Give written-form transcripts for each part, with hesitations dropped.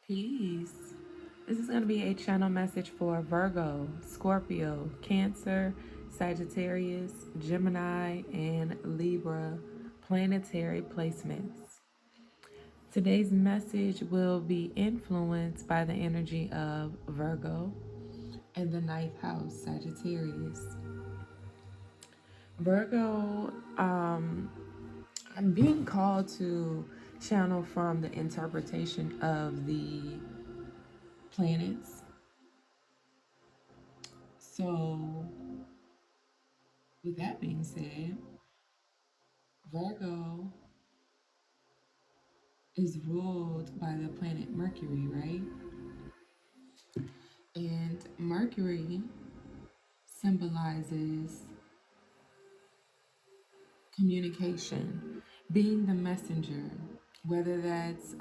Peace. This is going to be a channel message for Virgo, Scorpio, Cancer, Sagittarius, Gemini, and Libra planetary placements. Today's message will be influenced by the energy of Virgo and the ninth house, Sagittarius. Virgo, I'm being called to channel from the interpretation of the planets. So, with that being said, Virgo is ruled by the planet Mercury, right? And Mercury symbolizes communication, being the messenger, whether that's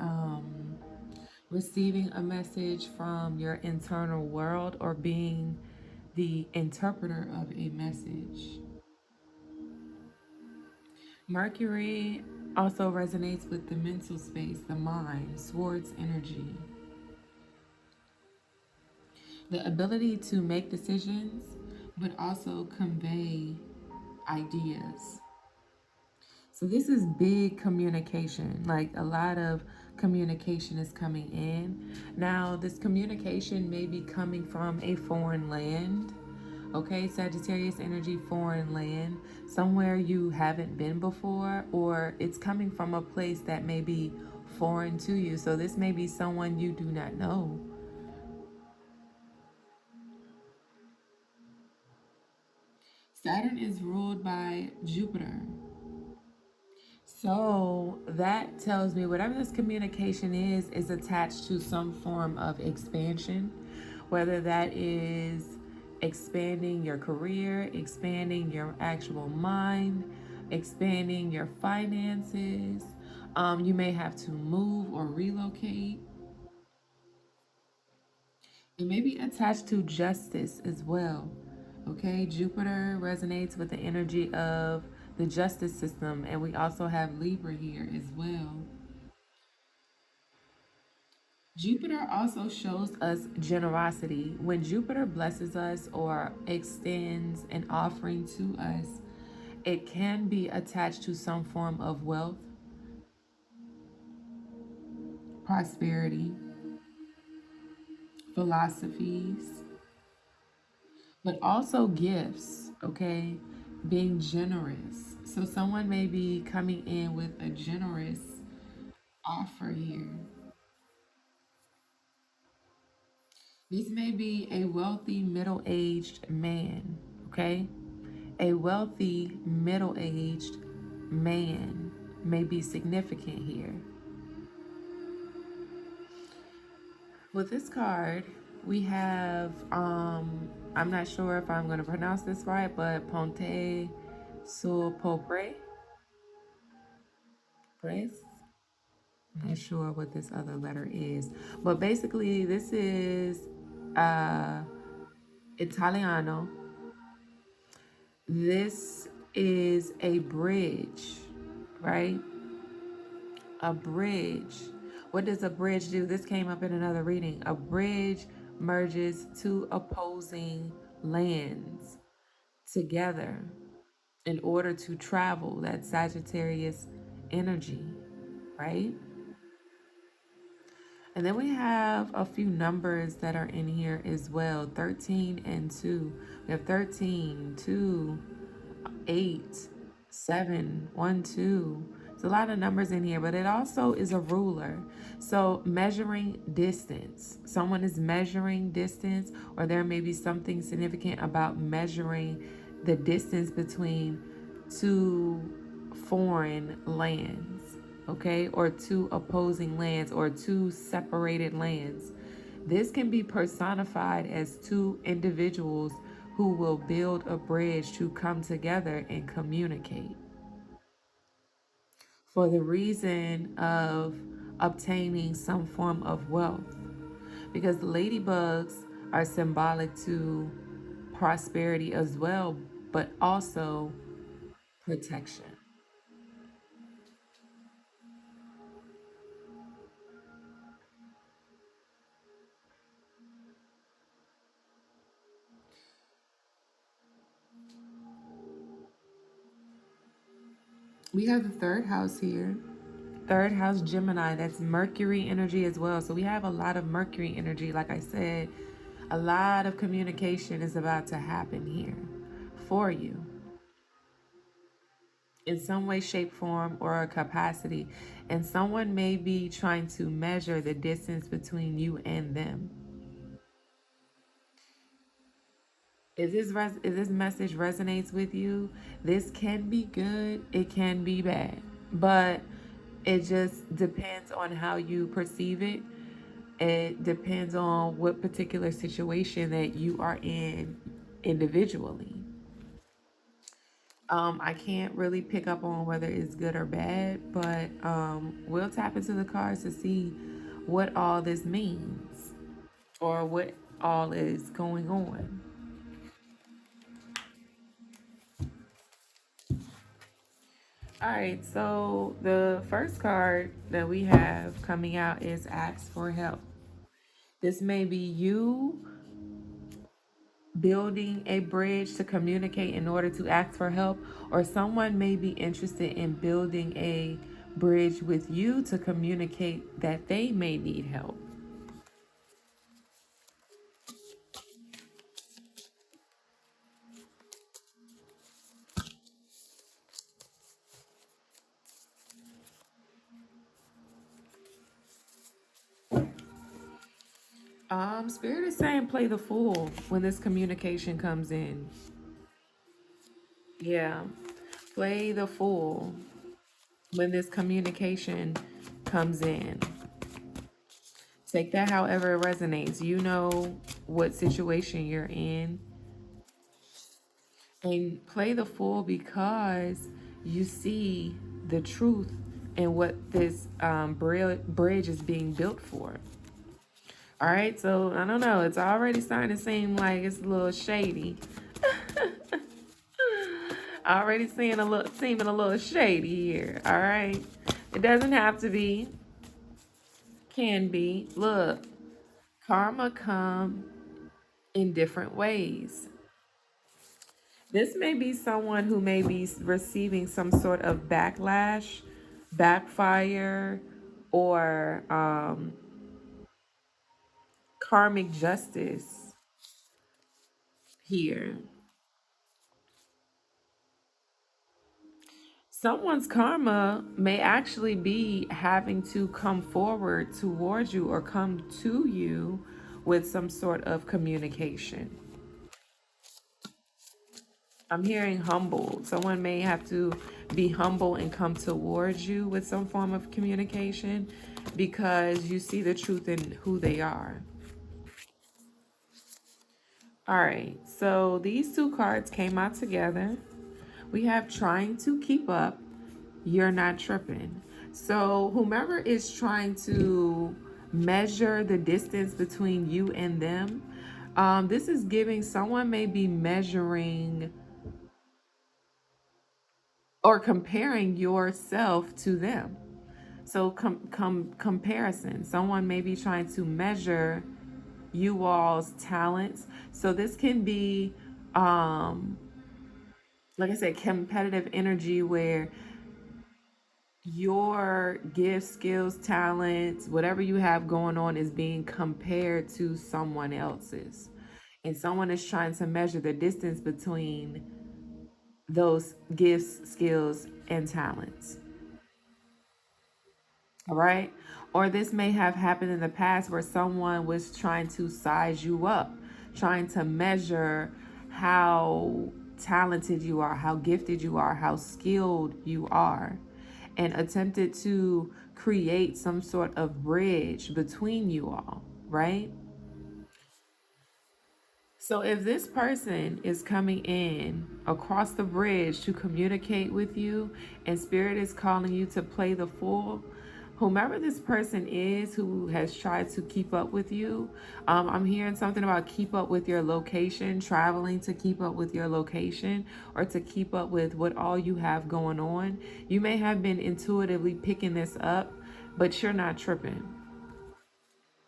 receiving a message from your internal world or being the interpreter of a message. Mercury also resonates with the mental space, the mind, Swords energy, the ability to make decisions, but also convey ideas. So this is big communication, like a lot of communication is coming in. Now, this communication may be coming from a foreign land. Okay, Sagittarius energy, foreign land, somewhere you haven't been before, or it's coming from a place that may be foreign to you. So this may be someone you do not know. Saturn is ruled by Jupiter. So that tells me whatever this communication is attached to some form of expansion, whether that is expanding your career, expanding your actual mind, expanding your finances. You may have to move or relocate. It may be attached to justice as well. Okay, Jupiter resonates with the energy of the justice system, and we also have Libra here as well. Jupiter also shows us generosity. When Jupiter blesses us or extends an offering to us, it can be attached to some form of wealth, prosperity, philosophies, but also gifts, okay? Being generous. So someone may be coming in with a generous offer here. This may be a wealthy middle-aged man, okay? A wealthy middle-aged man may be significant here. With this card, we have, I'm not sure if I'm going to pronounce this right, but Ponte sur Popre. Press. I'm not sure what this other letter is. But basically, this is Italiano. This is a bridge, right? A bridge. What does a bridge do? This came up in another reading. A bridge merges two opposing lands together in order to travel. That Sagittarius energy, right? And then we have a few numbers that are in here as well. 13 and 2. We have 13, 2, 8, 7, 1, 2. There's a lot of numbers in here, but it also is a ruler. So measuring distance. Someone is measuring distance, or there may be something significant about measuring the distance between two foreign lands, okay, or two opposing lands or two separated lands. This can be personified as two individuals who will build a bridge to come together and communicate for the reason of obtaining some form of wealth. Because ladybugs are symbolic to prosperity as well, but also protection. We have the third house here. Third house Gemini, that's Mercury energy as well. So we have a lot of Mercury energy. Like I said, a lot of communication is about to happen here for you in some way, shape, form, or a capacity. And someone may be trying to measure the distance between you and them. If this message resonates with you, this can be good, it can be bad, but it just depends on how you perceive it. It depends on what particular situation that you are in individually. I can't really pick up on whether it's good or bad, but we'll tap into the cards to see what all this means or what all is going on. All right, so the first card that we have coming out is Ask for Help. This may be you building a bridge to communicate in order to ask for help, or someone may be interested in building a bridge with you to communicate that they may need help. Spirit is saying play the fool when this communication comes in. Yeah, play the fool when this communication comes in. Take that however it resonates. You know what situation you're in. And play the fool because you see the truth and what this bridge is being built for. All right, so I don't know. It's already starting to seem like it's a little shady. Already seeming a little shady here. All right, it doesn't have to be. Can be. Look, karma come in different ways. This may be someone who may be receiving some sort of backlash, backfire, or karmic justice here. Someone's karma may actually be having to come forward towards you or come to you with some sort of communication. I'm hearing humble. Someone may have to be humble and come towards you with some form of communication because you see the truth in who they are. All right, so these two cards came out together. We have trying to keep up. You're not tripping. So whomever is trying to measure the distance between you and them, this is giving someone may be measuring or comparing yourself to them. So comparison. Someone may be trying to measure you all's talents. So this can be, like I said, competitive energy where your gifts, skills, talents, whatever you have going on is being compared to someone else's. And someone is trying to measure the distance between those gifts, skills, and talents. All right. Or this may have happened in the past where someone was trying to size you up, trying to measure how talented you are, how gifted you are, how skilled you are, and attempted to create some sort of bridge between you all, right? So if this person is coming in across the bridge to communicate with you and spirit is calling you to play the fool, whomever this person is who has tried to keep up with you, I'm hearing something about keep up with your location, traveling to keep up with your location, or to keep up with what all you have going on. You may have been intuitively picking this up, but you're not tripping.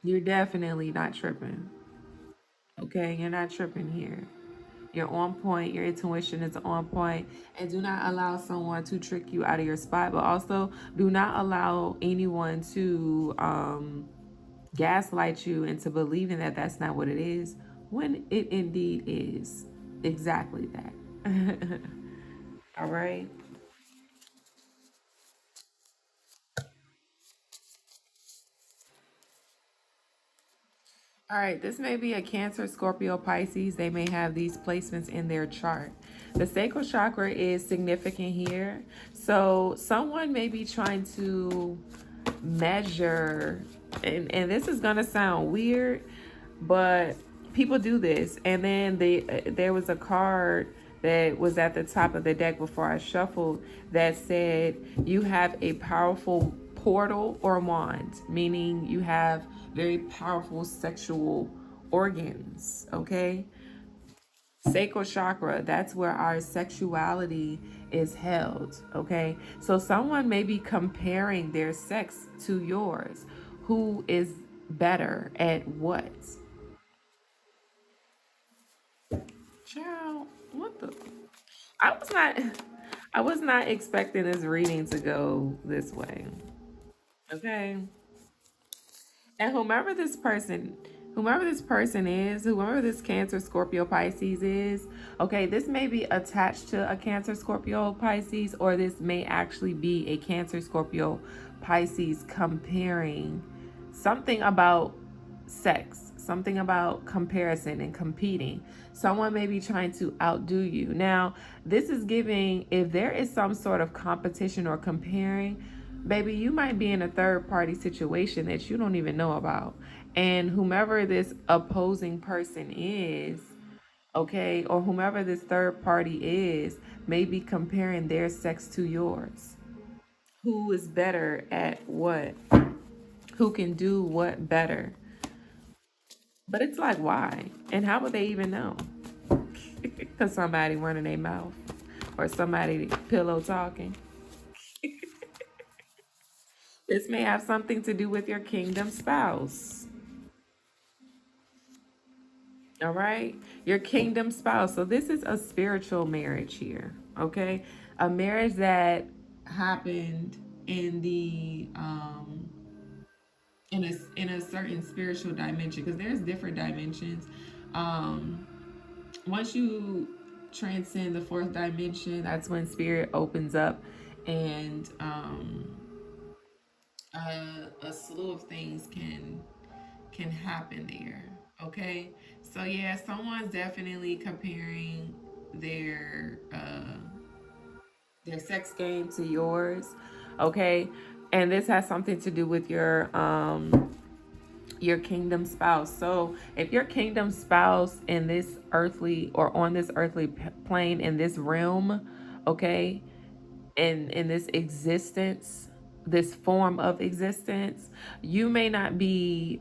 You're definitely not tripping. Okay, you're not tripping here. You're on point. Your intuition is on point. And do not allow someone to trick you out of your spot. But also, do not allow anyone to gaslight you into believing that that's not what it is, when it indeed is exactly that. All right. All right, this may be a Cancer, Scorpio, Pisces. They may have these placements in their chart. The sacral chakra is significant here. So someone may be trying to measure, and this is going to sound weird, but people do this. And then there was a card that was at the top of the deck before I shuffled that said you have a powerful portal or wand, meaning you have very powerful sexual organs. Okay, sacral chakra, that's where our sexuality is held. Okay, so someone may be comparing their sex to yours. Who is better at what? Child, what the? I was not I was not expecting this reading to go this way. Okay. And whomever this person is, whoever this Cancer, Scorpio, Pisces is, okay, this may be attached to a Cancer, Scorpio, Pisces, or this may actually be a Cancer, Scorpio, Pisces comparing something about sex, something about comparison and competing. Someone may be trying to outdo you. Now, this is giving, if there is some sort of competition or comparing, baby, you might be in a third party situation that you don't even know about. And whomever this opposing person is, okay, or whomever this third party is, may be comparing their sex to yours. Who is better at what? Who can do what better? But it's like, why? And how would they even know? Because somebody running their mouth or somebody pillow talking. This may have something to do with your kingdom spouse. All right. Your kingdom spouse. So this is a spiritual marriage here. Okay. A marriage that happened in the in a certain spiritual dimension, because there's different dimensions. Um Once you transcend the fourth dimension, that's when spirit opens up, and a slew of things can happen there. Okay, so yeah, someone's definitely comparing their their sex game to yours. Okay, and this has something to do with your kingdom spouse. So if your kingdom spouse in this earthly or on this earthly plane in this realm, okay, in this existence, this form of existence, you may not be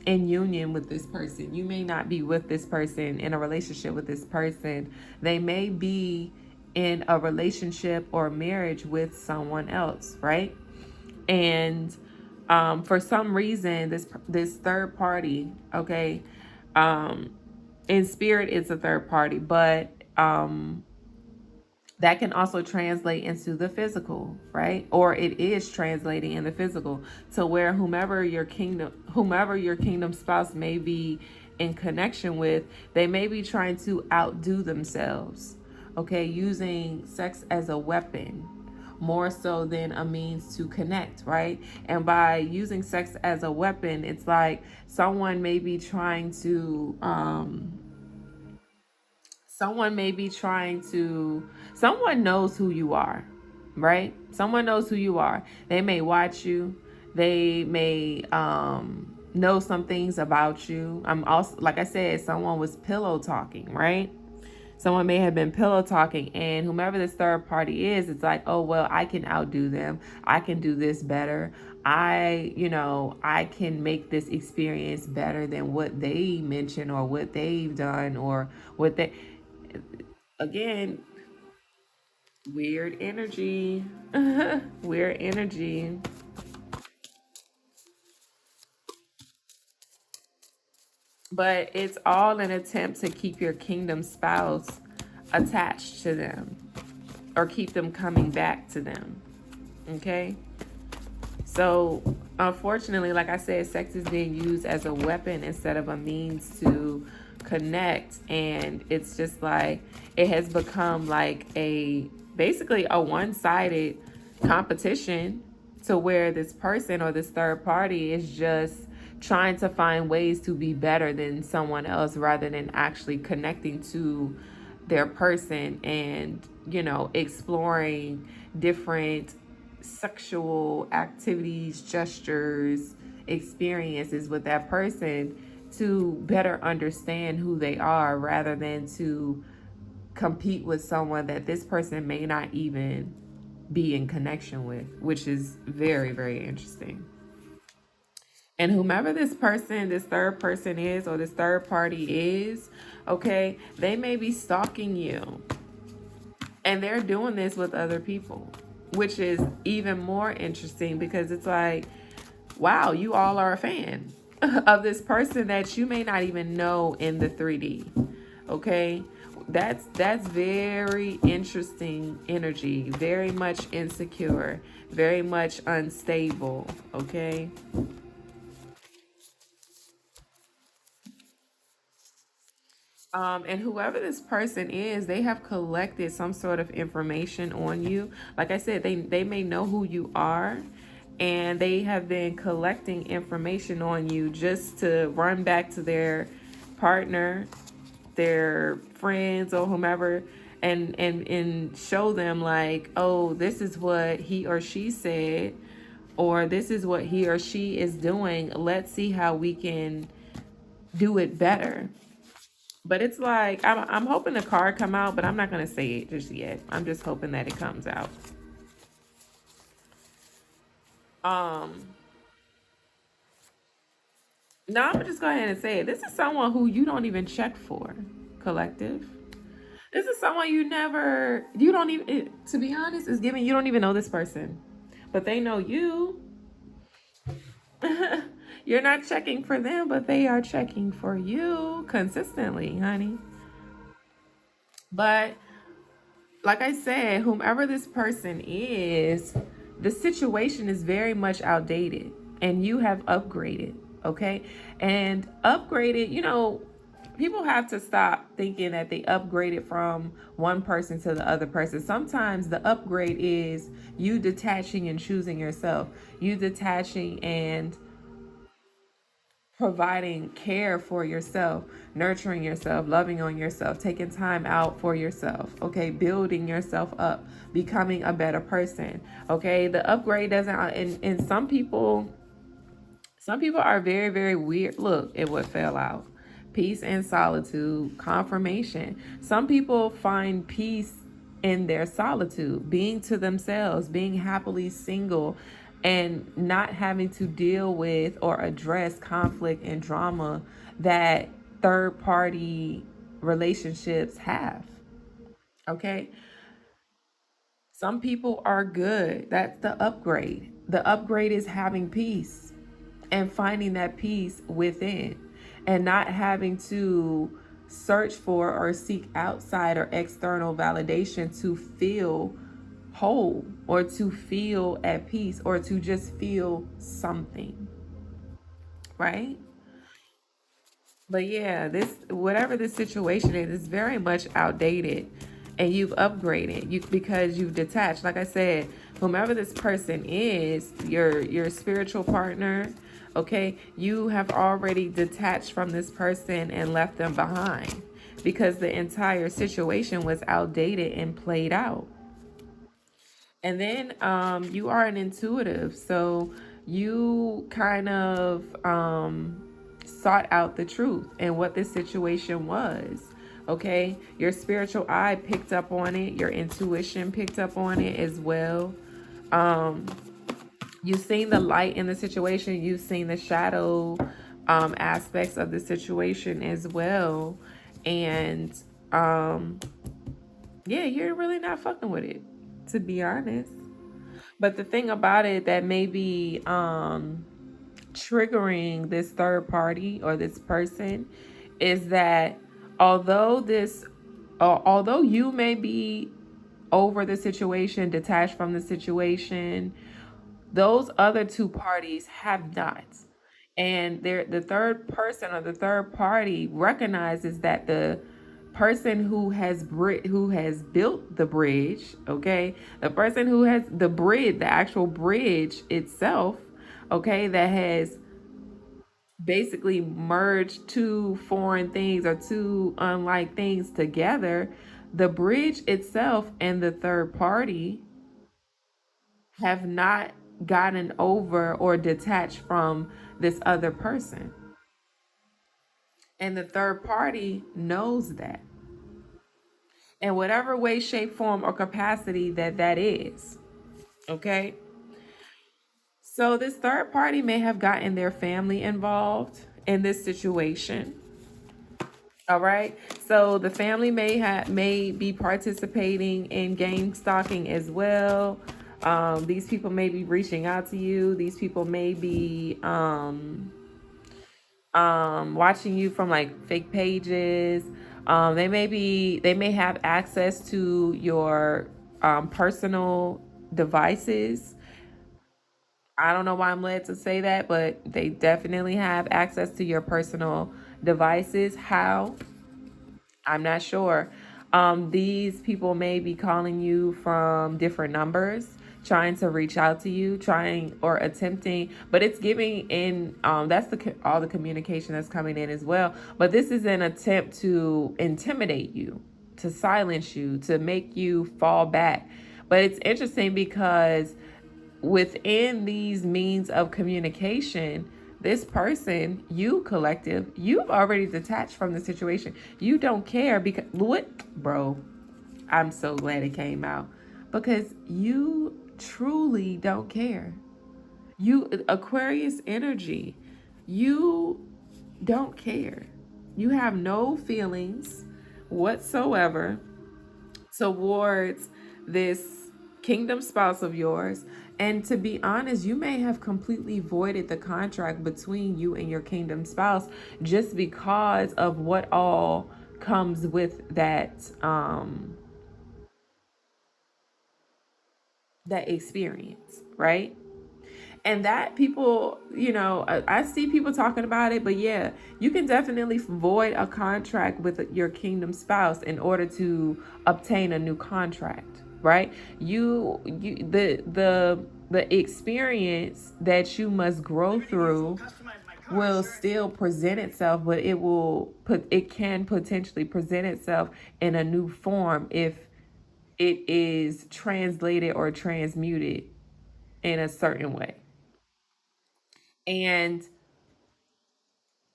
in union with this person. You may not be with this person in a relationship with this person. They may be in a relationship or marriage with someone else, right? And for some reason, this third party, okay, in spirit, it's a third party, but that can also translate into the physical, right? Or it is translating in the physical, to where whomever your kingdom spouse may be in connection with, they may be trying to outdo themselves, okay, using sex as a weapon more so than a means to connect, right? And by using sex as a weapon, it's like someone may be trying to someone knows who you are, right? Someone knows who you are. They may watch you. They may know some things about you. I'm also, like I said, someone was pillow talking, right? Someone may have been pillow talking, and whomever this third party is, it's like, oh, well, I can outdo them. I can do this better. I can make this experience better than what they mentioned or what they've done or what they, again, weird energy. Weird energy. But it's all an attempt to keep your kingdom spouse attached to them or keep them coming back to them. Okay? So, unfortunately, like I said, sex is being used as a weapon instead of a means to connect. And it's just like, it has become like basically a one sided competition to where this person or this third party is just trying to find ways to be better than someone else rather than actually connecting to their person and, exploring different sexual activities, gestures, experiences with that person to better understand who they are rather than to compete with someone that this person may not even be in connection with, which is very, very interesting. And whomever this person, this third person is, or this third party is, okay, they may be stalking you. And they're doing this with other people, which is even more interesting because it's like, wow, you all are a fan of this person that you may not even know in the 3D. Okay? That's very interesting energy, very much insecure, very much unstable, okay? And whoever this person is, they have collected some sort of information on you. Like I said, they may know who you are, and they have been collecting information on you just to run back to their partner, their friends, or whomever, and show them like, oh, this is what he or she said, or this is what he or she is doing. Let's see how we can do it better. But it's like I'm hoping the card come out, but I'm not gonna say it just yet. I'm just hoping that it comes out. Um, no, I'm gonna just go ahead and say it. This is someone who you don't even check for, collective. This is someone you don't even. To be honest, it's giving you don't even know this person, but they know you. You're not checking for them, but they are checking for you consistently, honey. But like I said, whomever this person is, the situation is very much outdated and you have upgraded, okay? And upgraded, people have to stop thinking that they upgraded from one person to the other person. Sometimes the upgrade is you detaching and choosing yourself, you detaching and providing care for yourself, nurturing yourself, loving on yourself, taking time out for yourself, okay, building yourself up, becoming a better person, okay. The upgrade doesn't, and some people are very, very weird. Look at what fell out: peace and solitude, confirmation. Some people find peace in their solitude, being to themselves, being happily single, and not having to deal with or address conflict and drama that third party relationships have. Okay. Some people are good. That's the upgrade. The upgrade is having peace and finding that peace within and not having to search for or seek outside or external validation to feel whole or to feel at peace or to just feel something, right? But yeah, this whatever this situation is very much outdated, and you've upgraded you because you've detached. Like I said, whomever this person is, your spiritual partner, okay, you have already detached from this person and left them behind because the entire situation was outdated and played out. And then you are an intuitive, so you kind of sought out the truth and what this situation was. Okay, your spiritual eye picked up on it, your intuition picked up on it as well. Um, you've seen the light in the situation, you've seen the shadow aspects of the situation as well. And yeah, you're really not fucking with it, to be honest. But the thing about it that maybe triggering this third party or this person is that although this although you may be over the situation, detached from the situation, those other two parties have not. And the third person or the third party recognizes that the person who has built the bridge, okay, the person who has the bridge, the actual bridge itself, okay, that has basically merged two foreign things or two unlike things together, the bridge itself and the third party have not gotten over or detached from this other person. And the third party knows that in whatever way, shape, form, or capacity that is. Okay. So this third party may have gotten their family involved in this situation. All right. So the family may be participating in game stalking as well. These people may be reaching out to you. These people may be watching you from like fake pages. They may have access to your personal devices. I don't know why I'm led to say that, but they definitely have access to your personal devices. How? I'm not sure. These people may be calling you from different numbers, trying to reach out to you, trying or attempting, but it's giving in. That's all the communication that's coming in as well. But this is an attempt to intimidate you, to silence you, to make you fall back. But it's interesting because within these means of communication, this person, you collective, you've already detached from the situation. You don't care because what, bro? I'm so glad it came out because you truly don't care. You, Aquarius energy, you don't care. You have no feelings whatsoever towards this kingdom spouse of yours. And to be honest, you may have completely voided the contract between you and your kingdom spouse just because of what all comes with that experience, right? And that people, I see people talking about it, but yeah, you can definitely void a contract with your kingdom spouse in order to obtain a new contract, right? The experience that you must grow through will still present itself, but it can potentially present itself in a new form if it is translated or transmuted in a certain way. And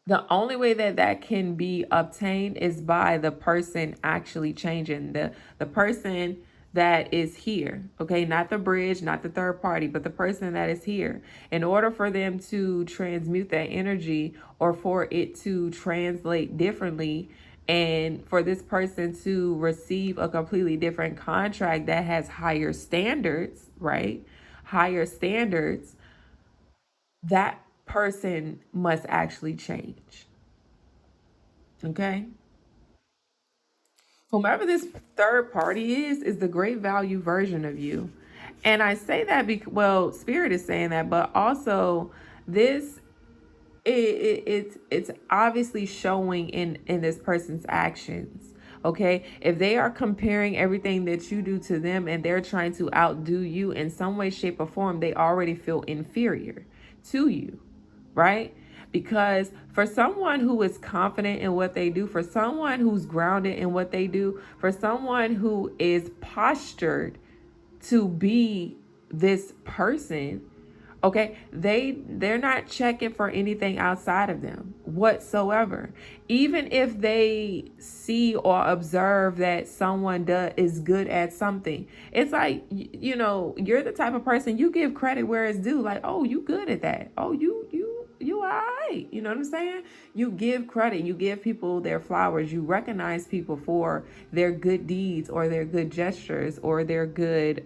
the only way that can be obtained is by the person actually changing, the person that is here, okay, not the bridge, not the third party, but the person that is here. In order for them to transmute that energy or for it to translate differently and for this person to receive a completely different contract that has higher standards, right? Higher standards, that person must actually change. Okay? Whomever this third party is the great value version of you. And I say that because, well, Spirit is saying that, but also this it's obviously showing in this person's actions. Okay, if they are comparing everything that you do to them and they're trying to outdo you in some way, shape, or form, they already feel inferior to you, right? Because for someone who is confident in what they do, for someone who's grounded in what they do, for someone who is postured to be this person, okay, they're not checking for anything outside of them whatsoever. Even if they see or observe that someone is good at something, it's like, you're the type of person, you give credit where it's due. Like, oh, you good at that. Oh, you all right. You know what I'm saying? You give credit, you give people their flowers, you recognize people for their good deeds or their good gestures or they're good.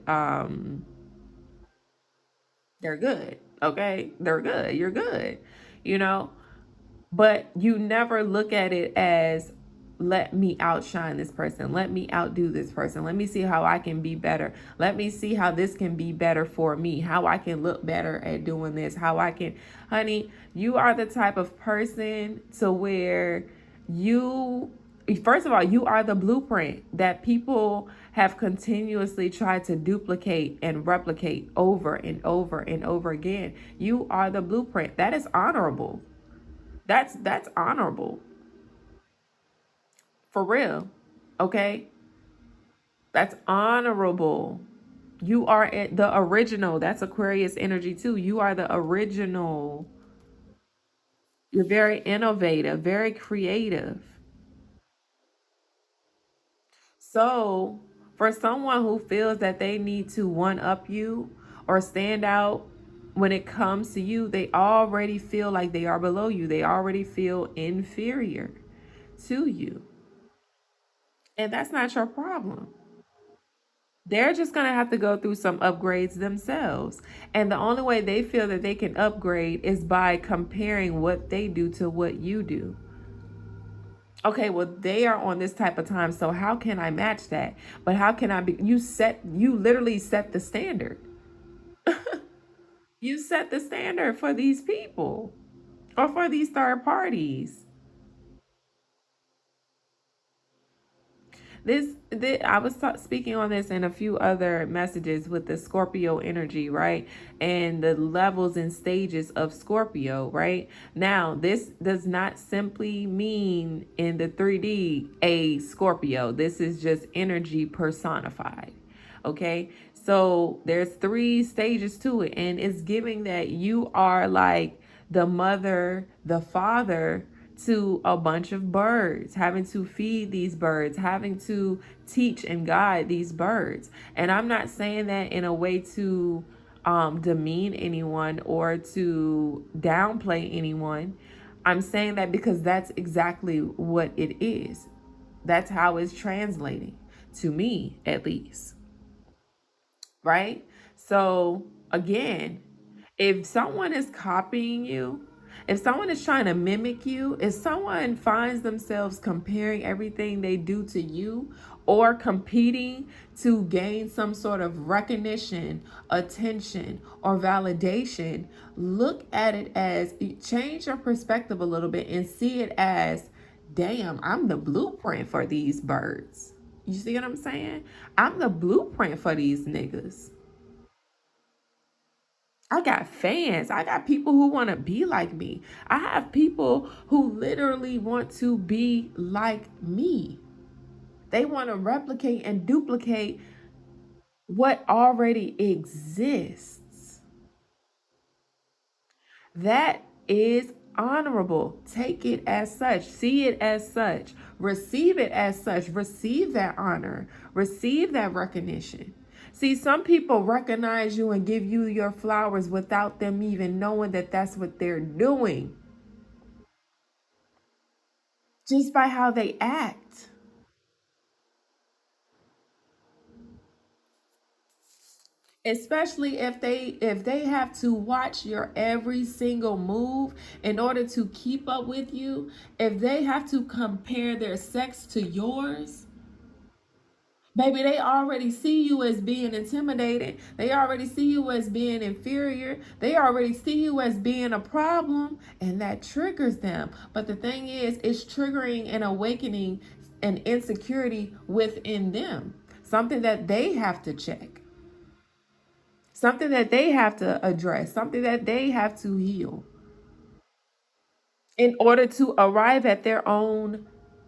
Okay, they're good. You're good. You know, but you never look at it as, let me outshine this person, let me outdo this person, let me see how I can be better, let me see how this can be better for me, how I can look better at doing this, how I can. Honey, you are the type of person to where you, first of all, you are the blueprint that people have continuously tried to duplicate and replicate over and over and over again. You are the blueprint. That is honorable. That's honorable. For real. Okay? That's honorable. You are the original. That's Aquarius energy too. You are the original. You're very innovative, very creative. So, for someone who feels that they need to one up you or stand out when it comes to you, they already feel like they are below you. They already feel inferior to you. And that's not your problem. They're just going to have to go through some upgrades themselves. And the only way they feel that they can upgrade is by comparing what they do to what you do. Okay, well, they are on this type of time, so how can I match that? But how can I be? You literally set the standard. You set the standard for these people or for these third parties. I was speaking on this in a few other messages with the Scorpio energy, right? And the levels and stages of Scorpio, right? Now, this does not simply mean in the 3D a Scorpio. This is just energy personified. Okay? So there's 3 stages to it, and it's giving that you are like the mother, the father to a bunch of birds, having to feed these birds, having to teach and guide these birds. And I'm not saying that in a way to demean anyone or to downplay anyone. I'm saying that because that's exactly what it is. That's how it's translating to me, at least. Right? So, again, if someone is copying you, if someone is trying to mimic you, if someone finds themselves comparing everything they do to you or competing to gain some sort of recognition, attention, or validation, look at it as, change your perspective a little bit and see it as, damn, I'm the blueprint for these birds. You see what I'm saying? I'm the blueprint for these niggas. I got fans. I got people who want to be like me. I have people who literally want to be like me. They want to replicate and duplicate what already exists. That is honorable. Take it as such. See it as such. Receive it as such. Receive that honor. Receive that recognition. See, some people recognize you and give you your flowers without them even knowing that that's what they're doing, just by how they act. Especially if they have to watch your every single move in order to keep up with you, if they have to compare their sex to yours, baby, they already see you as being intimidating. They already see you as being inferior. They already see you as being a problem, and that triggers them. But the thing is, it's triggering an awakening and insecurity within them, something that they have to check, something that they have to address, something that they have to heal in order to arrive at their own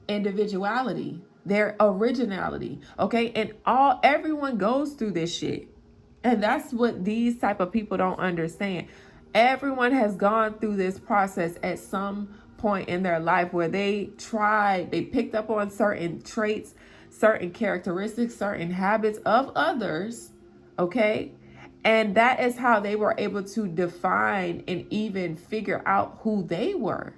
individuality, their originality. Okay, and everyone goes through this shit, and that's what these type of people don't understand. Everyone has gone through this process at some point in their life where they picked up on certain traits, certain characteristics, certain habits of others. Okay, and that is how they were able to define and even figure out who they were.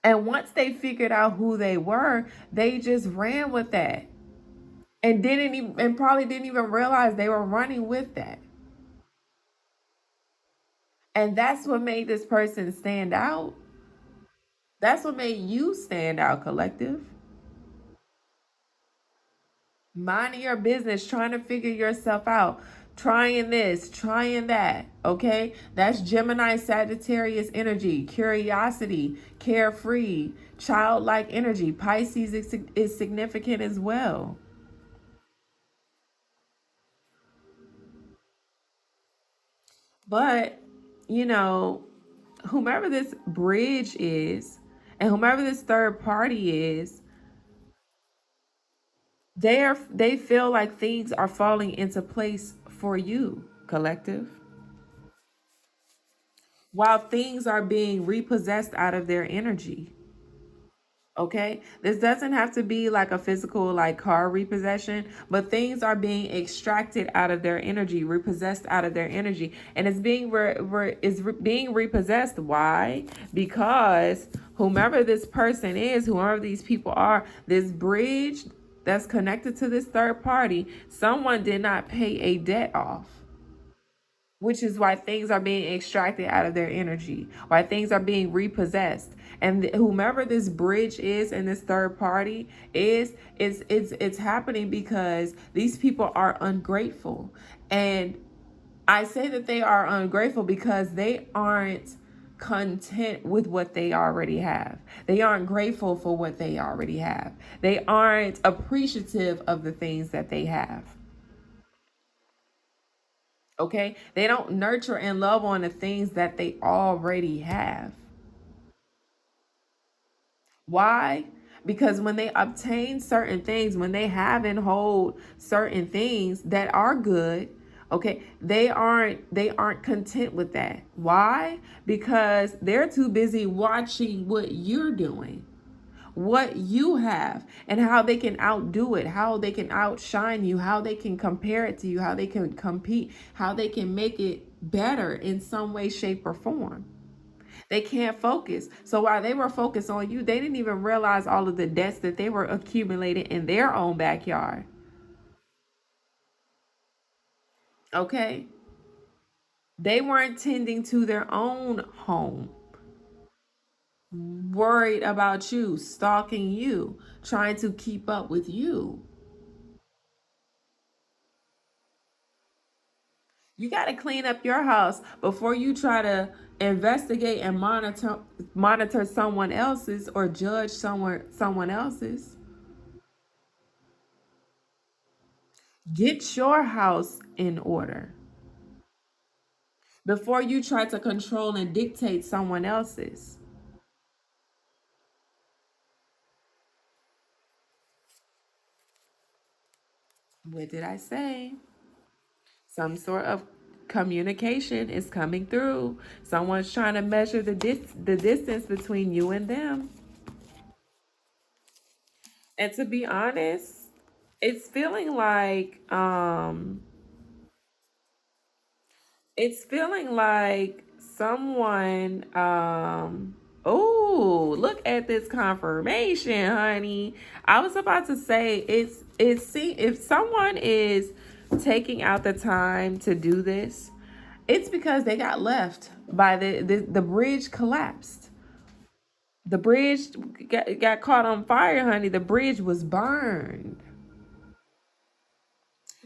And once they figured out who they were, they just ran with that and probably didn't even realize they were running with that. And that's what made this person stand out. That's what made you stand out, collective. Minding your business, trying to figure yourself out, trying this, trying that. Okay, that's Gemini Sagittarius energy, curiosity, carefree, childlike energy. Pisces is significant as well. But, you know, whomever this bridge is and whomever this third party is, they feel like things are falling into place for you, collective, while things are being repossessed out of their energy. Okay, this doesn't have to be like a physical, like car repossession, but things are being extracted out of their energy, repossessed out of their energy, and it's being being repossessed. Why? Because whomever this person is, whoever these people are, this bridge that's connected to this third party, someone did not pay a debt off, which is why things are being extracted out of their energy, why things are being repossessed. And whomever this bridge is and this third party is, it's happening because these people are ungrateful. And I say that they are ungrateful because they aren't content with what they already have. They aren't grateful for what they already have. They aren't appreciative of the things that they have. Okay, they don't nurture and love on the things that they already have. Why? Because when they obtain certain things, when they have and hold certain things that are good, okay, they aren't content with that. Why? Because they're too busy watching what you're doing, what you have, and how they can outdo it, how they can outshine you, how they can compare it to you, how they can compete, how they can make it better in some way, shape, or form. They can't focus. So while they were focused on you, they didn't even realize all of the debts that they were accumulating in their own backyard. Okay? They weren't tending to their own home, worried about you, stalking you, trying to keep up with you. You got to clean up your house before you try to investigate and monitor someone else's or judge someone else's. Get your house in order before you try to control and dictate someone else's. What did I say? Some sort of communication is coming through. Someone's trying to measure the distance between you and them. And to be honest, it's feeling like someone oh, look at this confirmation, honey. I was about to say see if someone is taking out the time to do this, it's because they got left by the bridge collapsed. The bridge got caught on fire, honey. The bridge was burned.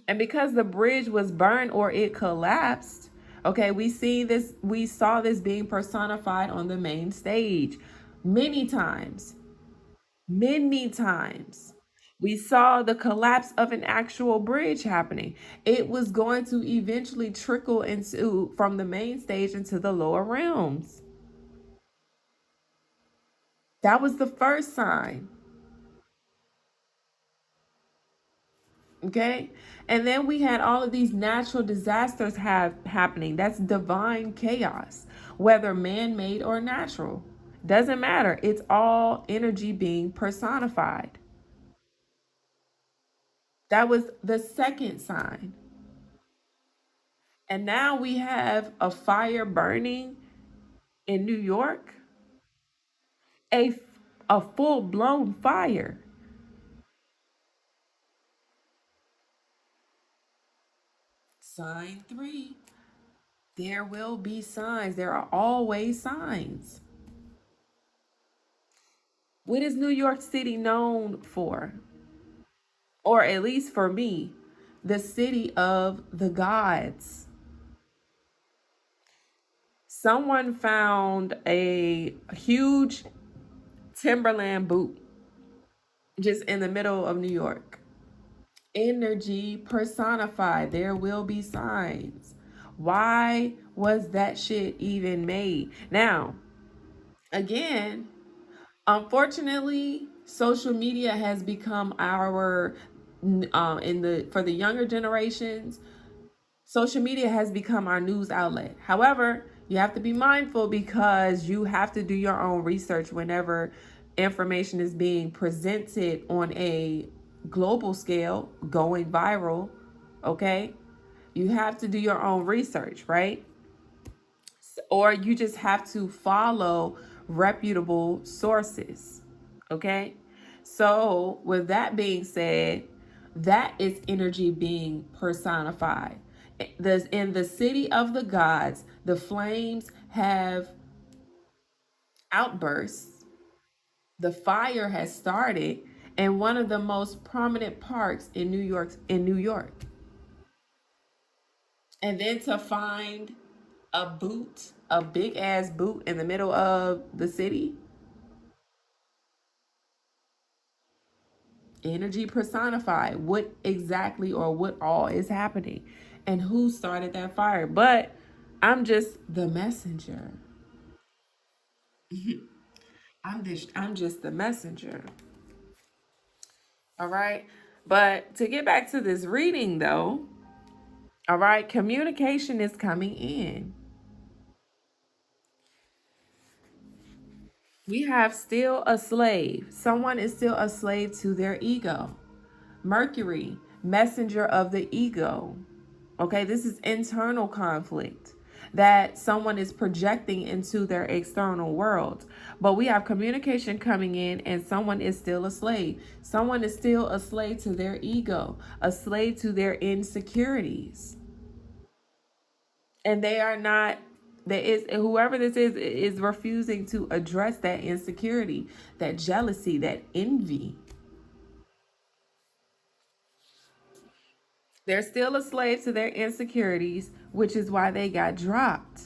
And because the bridge was burned or it collapsed, okay, we saw this being personified on the main stage many times. Many times. We saw the collapse of an actual bridge happening. It was going to eventually trickle into from the main stage into the lower realms. That was the first sign. Okay, and then we had all of these natural disasters have happening. That's divine chaos, whether man-made or natural, doesn't matter. It's all energy being personified. That was the second sign. And now we have a fire burning in New York, a a full-blown fire. Sign 3. There will be signs. There are always signs. What is New York City known for? Or at least for me, the city of the gods. Someone found a huge Timberland boot just in the middle of New York. Energy personified. There will be signs. Why was that shit even made? Now, again, unfortunately, social media has become our in the for the younger generations, social media has become our news outlet. However, you have to be mindful because you have to do your own research whenever information is being presented on a global scale, going viral. Okay? You have to do your own research, right? Or you just have to follow reputable sources. Okay? So, with that being said, that is energy being personified. In the city of the gods, the flames have outbursts. The fire has started in one of the most prominent parks in New York. And then to find a boot, a big ass boot in the middle of the city, energy personified. What exactly or what all is happening and who started that fire? But I'm just the messenger. I'm just the messenger. All right. But to get back to this reading though, all right, communication is coming in. We have still a slave. Someone is still a slave to their ego. Mercury, messenger of the ego. Okay, this is internal conflict that someone is projecting into their external world. But we have communication coming in, and someone is still a slave. Someone is still a slave to their ego, a slave to their insecurities. And they are not, there is, whoever this is refusing to address that insecurity, that jealousy, that envy. They're still a slave to their insecurities, which is why they got dropped.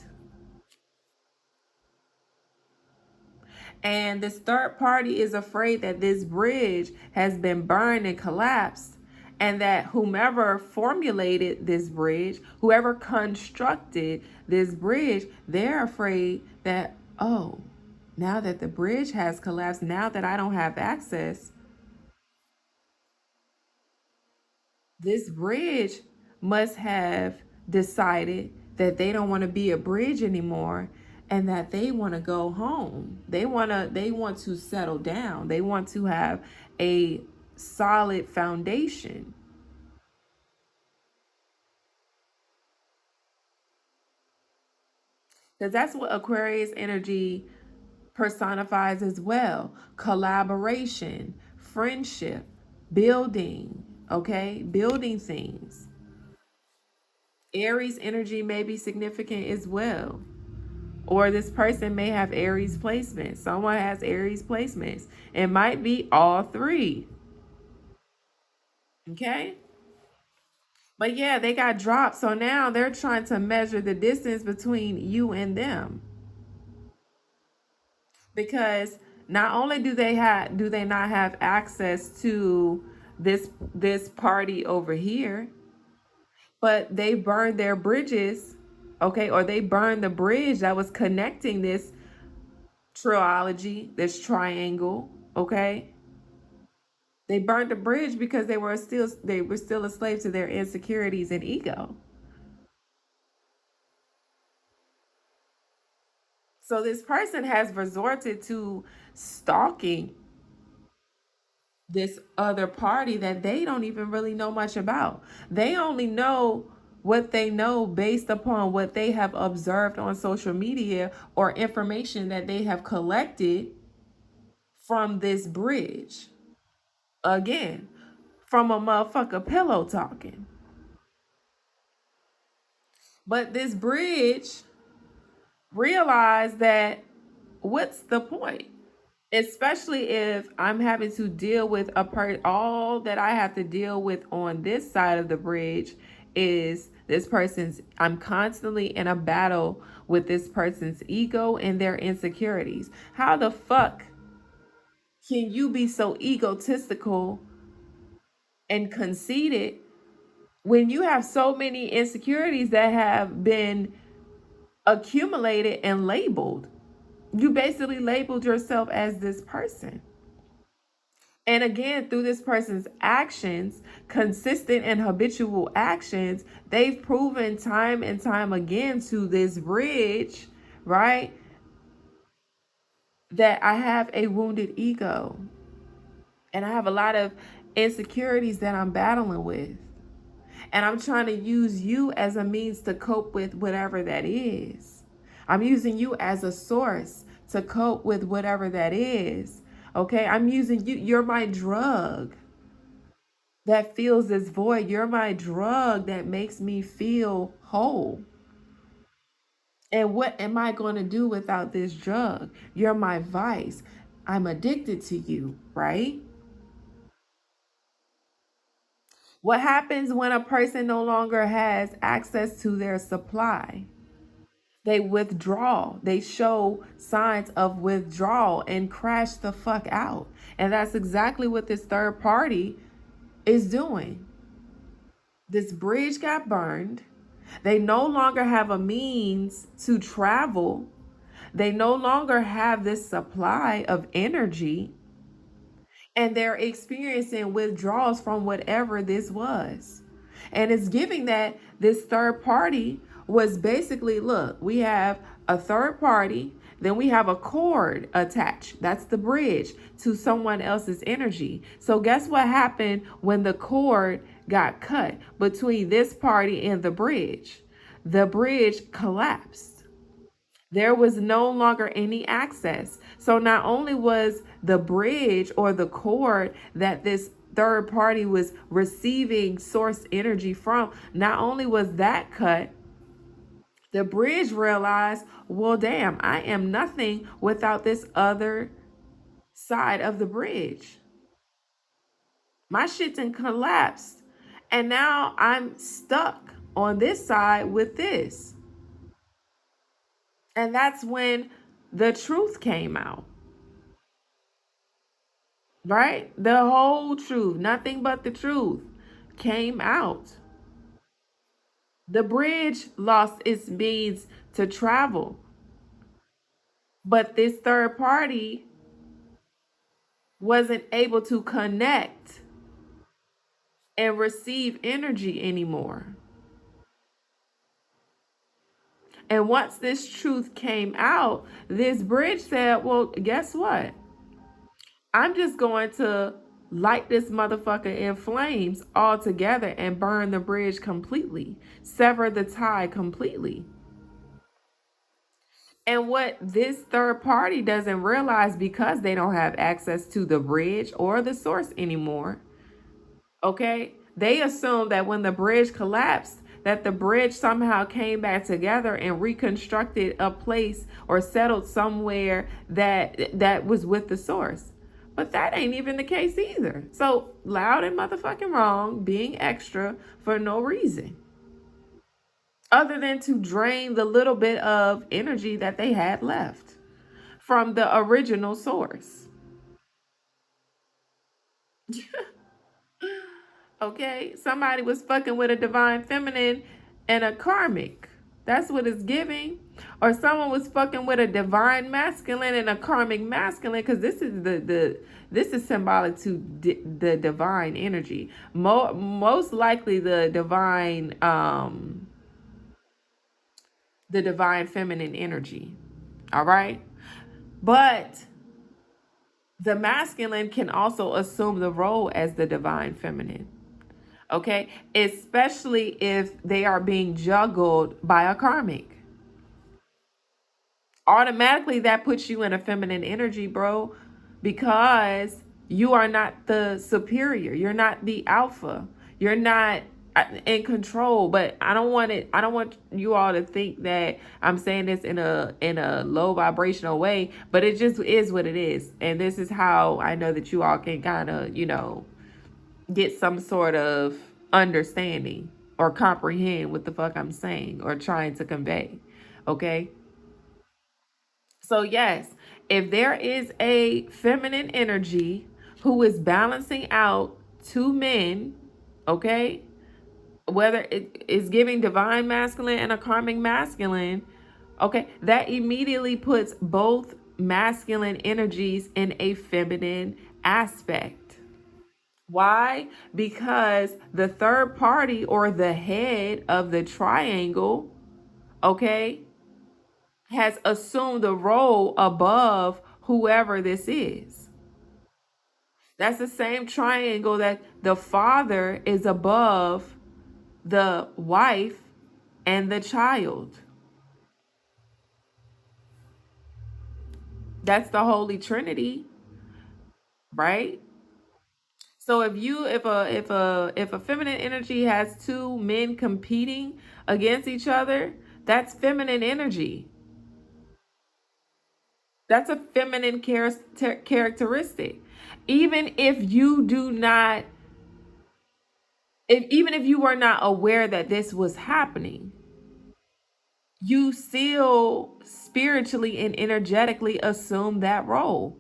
And this third party is afraid that this bridge has been burned and collapsed, and that whomever formulated this bridge, whoever constructed this bridge, they're afraid that, oh, now that the bridge has collapsed, now that I don't have access, this bridge must have decided that they don't want to be a bridge anymore and that they want to go home. They want to settle down. They want to have a solid foundation. Because that's what Aquarius energy personifies as well. Collaboration, friendship, building, okay? Building things. Aries energy may be significant as well. Or this person may have Aries placements. Someone has Aries placements. It might be all three. Okay? But yeah, they got dropped. So now they're trying to measure the distance between you and them. Because not only do they not have access to this party over here, but they burned their bridges, okay, or they burned the bridge that was connecting this trilogy, this triangle, okay? They burned the bridge because they were still a slave to their insecurities and ego. So this person has resorted to stalking this other party that they don't even really know much about. They only know what they know based upon what they have observed on social media or information that they have collected from this bridge. Again, from a motherfucker pillow talking. But this bridge realized that what's the point? Especially if I'm having to deal with all that I have to deal with on this side of the bridge is this person's, I'm constantly in a battle with this person's ego and their insecurities. How the fuck can you be so egotistical and conceited when you have so many insecurities that have been accumulated and labeled? You basically labeled yourself as this person. And again, through this person's actions, consistent and habitual actions, they've proven time and time again to this bridge, right, that I have a wounded ego and I have a lot of insecurities that I'm battling with. And I'm trying to use you as a means to cope with whatever that is. I'm using you as a source to cope with whatever that is. Okay, I'm using you. You're my drug that fills this void. You're my drug that makes me feel whole. And what am I going to do without this drug? You're my vice. I'm addicted to you, right? What happens when a person no longer has access to their supply? They withdraw. They show signs of withdrawal and crash the fuck out. And that's exactly what this third party is doing. This bridge got burned. They no longer have a means to travel. They no longer have this supply of energy. And they're experiencing withdrawals from whatever this was. And it's giving that this third party was basically, look, we have a third party, then we have a cord attached. That's the bridge to someone else's energy. So guess what happened when the cord got cut between this party and the bridge? The bridge collapsed. There was no longer any access. So not only was the bridge or the cord that this third party was receiving source energy from, not only was that cut, the bridge realized, well, damn, I am nothing without this other side of the bridge. My shit done collapsed. And now I'm stuck on this side with this. And that's when the truth came out. Right? The whole truth, nothing but the truth came out. The bridge lost its means to travel. But this third party wasn't able to connect and receive energy anymore. And once this truth came out, this bridge said, well, guess what? I'm just going to light this motherfucker in flames altogether and burn the bridge completely, sever the tie completely. And what this third party doesn't realize, because they don't have access to the bridge or the source anymore, okay, they assume that when the bridge collapsed, that the bridge somehow came back together and reconstructed a place or settled somewhere that was with the source. But that ain't even the case either. So loud and motherfucking wrong, being extra for no reason, other than to drain the little bit of energy that they had left from the original source. Okay, somebody was fucking with a divine feminine and a karmic. That's what it's giving. Or someone was fucking with a divine masculine and a karmic masculine, because this is this is symbolic to the divine energy. Most likely the divine feminine energy. All right, but the masculine can also assume the role as the divine feminine. Okay, especially if they are being juggled by a karmic. Automatically that puts you in a feminine energy, bro, because you are not the superior. You're not the alpha. You're not in control. But I don't want it. I don't want you all to think that I'm saying this in a low vibrational way. But it just is what it is, and this is how I know that you all can kind of, get some sort of understanding or comprehend what the fuck I'm saying or trying to convey. Okay. So, yes, if there is a feminine energy who is balancing out two men, okay, whether it is giving divine masculine and a karmic masculine, okay, that immediately puts both masculine energies in a feminine aspect. Why? Because the third party or the head of the triangle, okay, has assumed a role above whoever this is. That's the same triangle that the father is above the wife and the child. That's the Holy Trinity, right? So if a feminine energy has two men competing against each other, that's feminine energy. That's a feminine characteristic. Even if you do not, even if you were not aware that this was happening, you still spiritually and energetically assume that role.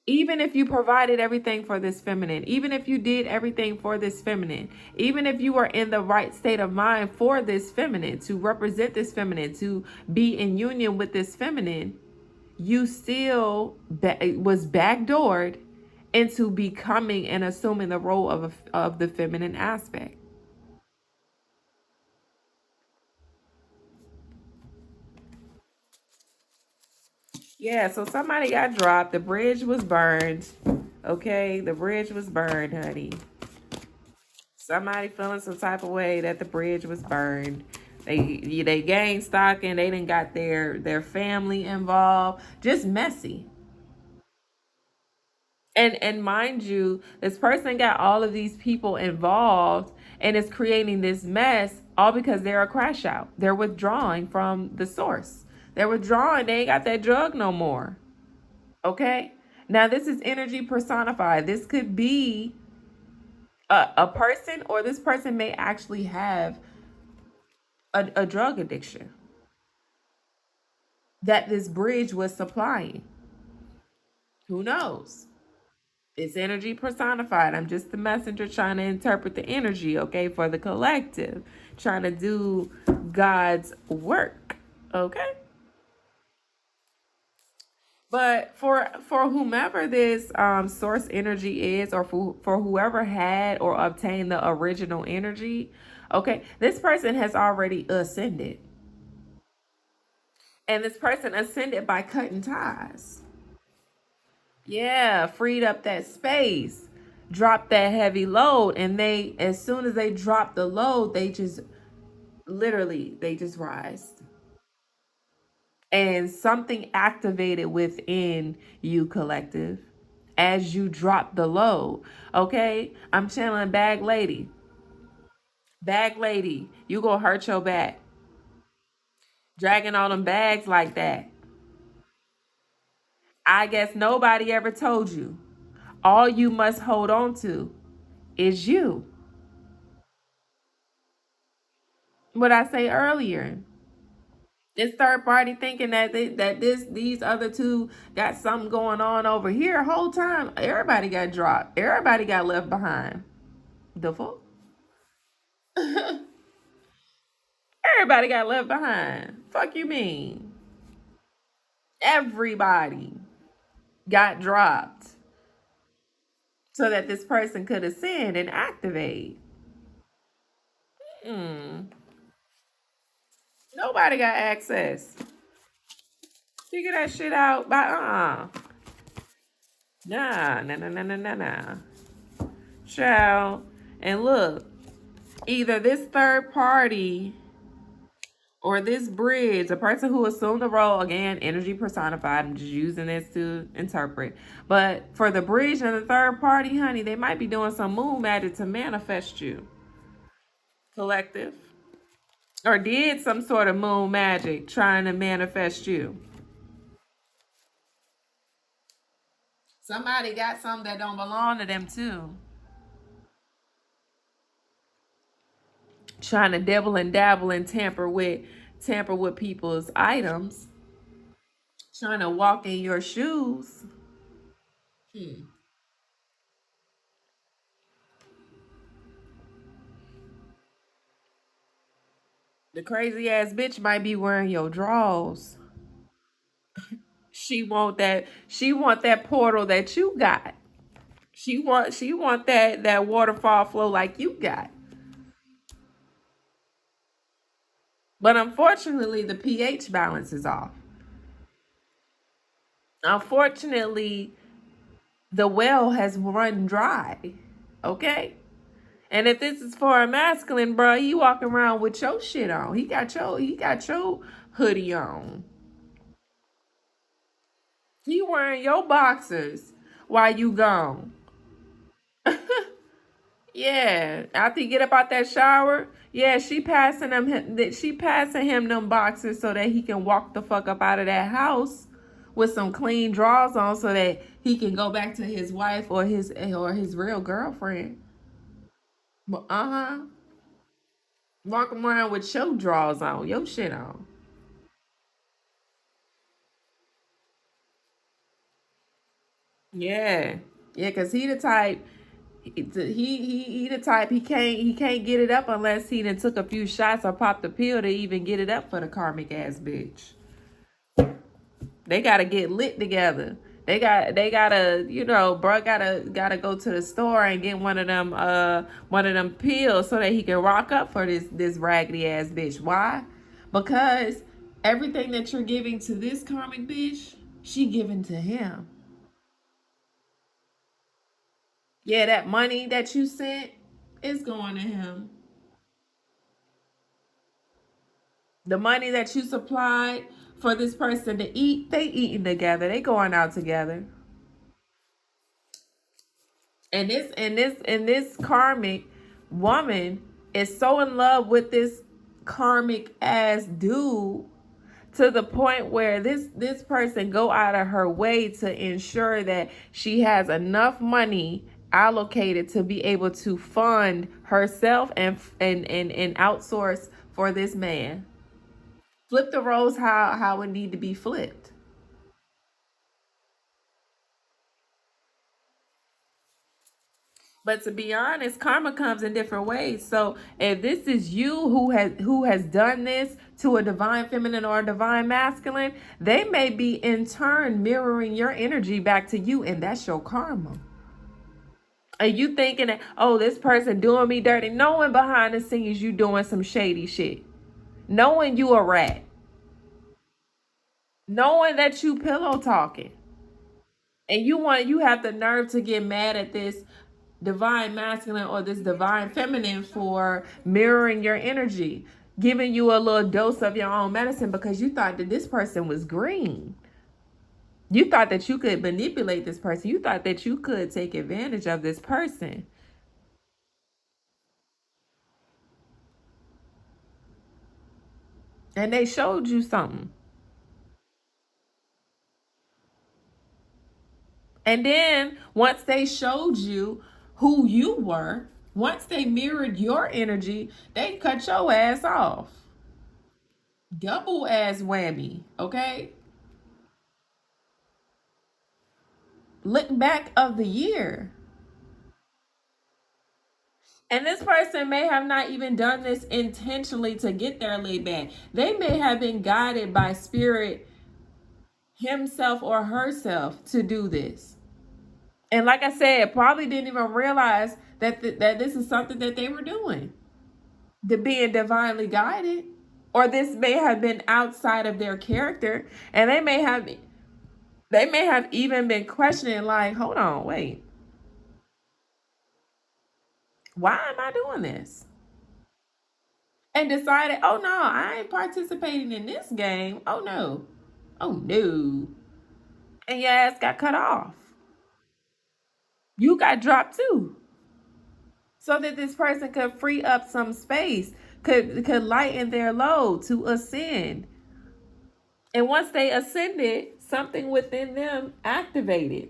Even if you provided everything for this feminine, even if you did everything for this feminine, even if you are in the right state of mind for this feminine, to represent this feminine, to be in union with this feminine, you still was backdoored into becoming and assuming the role of the feminine aspect. Yeah, so somebody got dropped. The bridge was burned. Okay, the bridge was burned, honey. Somebody feeling some type of way that the bridge was burned. They gained stock and they didn't got their family involved. Just messy. And mind you, this person got all of these people involved and is creating this mess all because they're a crash out. They're withdrawing from the source. They're withdrawing. They ain't got that drug no more. Okay? Now, this is energy personified. This could be a person, or this person may actually have a drug addiction that this bridge was supplying. Who knows? It's energy personified. I'm just the messenger trying to interpret the energy, okay, for the collective, trying to do God's work, okay? But for whomever this source energy is, or for whoever had or obtained the original energy, okay, this person has already ascended. And this person ascended by cutting ties. Yeah, freed up that space, dropped that heavy load, and they, as soon as they drop the load, they just literally they just rise. And something activated within you, collective, as you drop the load. Okay, I'm channeling bag lady. Bag lady, you gonna hurt your back dragging all them bags like that. I guess nobody ever told you. All you must hold on to is you. What I say earlier. This third party thinking that these other two got something going on over here. Whole time, everybody got dropped. Everybody got left behind. The fuck? Everybody got left behind. Fuck you mean? Everybody got dropped so that this person could ascend and activate. Nobody got access. Figure that shit out by Nah. Child. And look, either this third party or this bridge, a person who assumed the role, again, energy personified, I'm just using this to interpret. But for the bridge and the third party, honey, they might be doing some moon magic to manifest you. Collective. Or did some sort of moon magic trying to manifest you. Somebody got something that don't belong to them too. Trying to dabble and dabble and tamper with people's items. Trying to walk in your shoes. The crazy ass bitch might be wearing your drawers. She want that portal that you got. She want that waterfall flow like you got. But unfortunately, the pH balance is off. Unfortunately, the well has run dry. Okay? And if this is for a masculine, bro, he walking around with your shit on. He got your hoodie on. He wearing your boxers while you gone. Yeah, after you get up out that shower, yeah, she passing him them boxes so that he can walk the fuck up out of that house with some clean drawers on so that he can go back to his wife or his real girlfriend. Uh-huh. Walk around with your drawers on, your shit on. Yeah. Yeah, cause he the type he the type he can't get it up unless he done took a few shots or popped a pill to even get it up for the karmic ass bitch. They gotta get lit together. They gotta bro gotta go to the store and get one of them pills so that he can rock up for this raggedy ass bitch. Why? Because everything that you're giving to this karmic bitch, she giving to him. Yeah, that money that you sent is going to him. The money that you supplied for this person to eat, they eating together. They going out together. And this karmic woman is so in love with this karmic ass dude to the point where this person go out of her way to ensure that she has enough money allocated to be able to fund herself and outsource for this man. Flip the roles how it need to be flipped. But to be honest, karma comes in different ways. So if this is you who has done this to a divine feminine or a divine masculine, they may be in turn mirroring your energy back to you, and that's your karma. And you thinking that, oh, this person doing me dirty, knowing behind the scenes you doing some shady shit, knowing you a rat, knowing that you pillow talking, and you have the nerve to get mad at this divine masculine or this divine feminine for mirroring your energy, giving you a little dose of your own medicine because you thought that this person was green. You thought that you could manipulate this person. You thought that you could take advantage of this person. And they showed you something. And then once they showed you who you were, once they mirrored your energy, they cut your ass off. Double ass whammy, okay? Look back of the year. And this person may have not even done this intentionally to get their laid back. They may have been guided by spirit himself or herself to do this. And like I said, probably didn't even realize that this is something that they were doing. The being divinely guided. Or this may have been outside of their character. And they may have even been questioning, like, hold on, wait. Why am I doing this? and decided, oh no, I ain't participating in this game. Oh no. Oh no. And your ass got cut off. You got dropped too. So that this person could free up some space, could lighten their load to ascend. And once they ascended, something within them activated.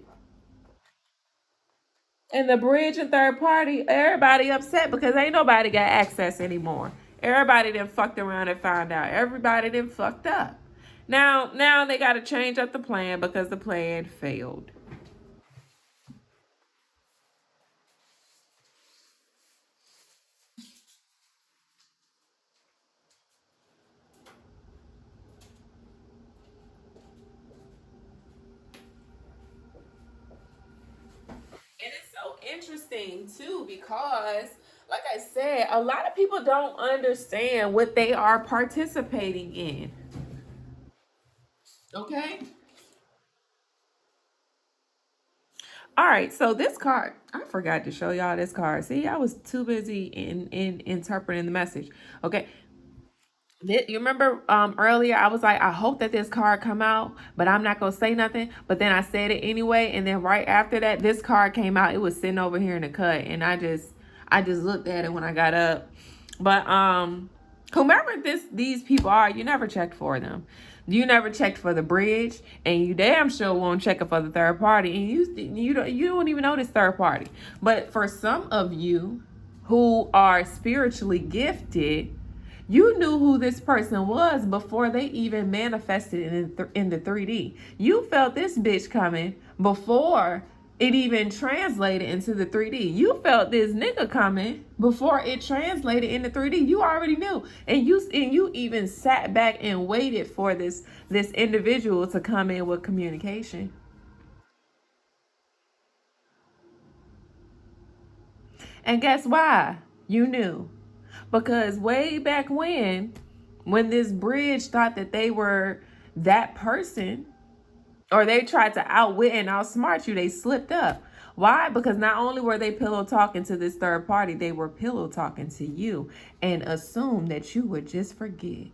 And the bridge and third party, everybody upset because ain't nobody got access anymore. Everybody then fucked around and found out. Everybody then fucked up. Now they got to change up the plan because the plan failed. And it's so interesting too because, like I said, a lot of people don't understand what they are participating in. Okay. All right, so this card, I forgot to show y'all this card. See, I was too busy in interpreting the message. Okay, you remember earlier I was like, I hope that this card come out, but I'm not gonna say nothing. But then I said it anyway, and then right after that, this card came out. It was sitting over here in the cut, and I just looked at it when I got up. But whomever these people are, you never checked for them. You never checked for the bridge, and you damn sure won't check it for the third party. And you don't even know this third party. But for some of you who are spiritually gifted, you knew who this person was before they even manifested in the 3D. You felt this bitch coming before it even translated into the 3D. You felt this nigga coming before it translated into 3D. You already knew. And you even sat back and waited for this individual to come in with communication. And guess why? You knew. Because way back when this bridge thought that they were that person, or they tried to outwit and outsmart you, they slipped up. Why? Because not only were they pillow talking to this third party, they were pillow talking to you and assumed that you would just forget.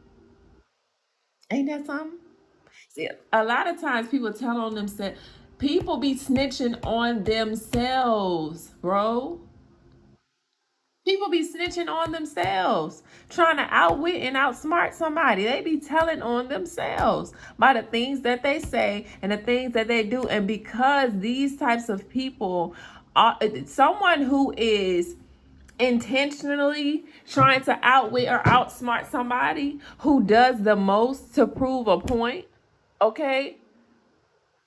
Ain't that something? See, a lot of times people tell on themselves, people be snitching on themselves, bro. People be snitching on themselves, trying to outwit and outsmart somebody. They be telling on themselves by the things that they say and the things that they do. And because these types of people are someone who is intentionally trying to outwit or outsmart somebody who does the most to prove a point, okay?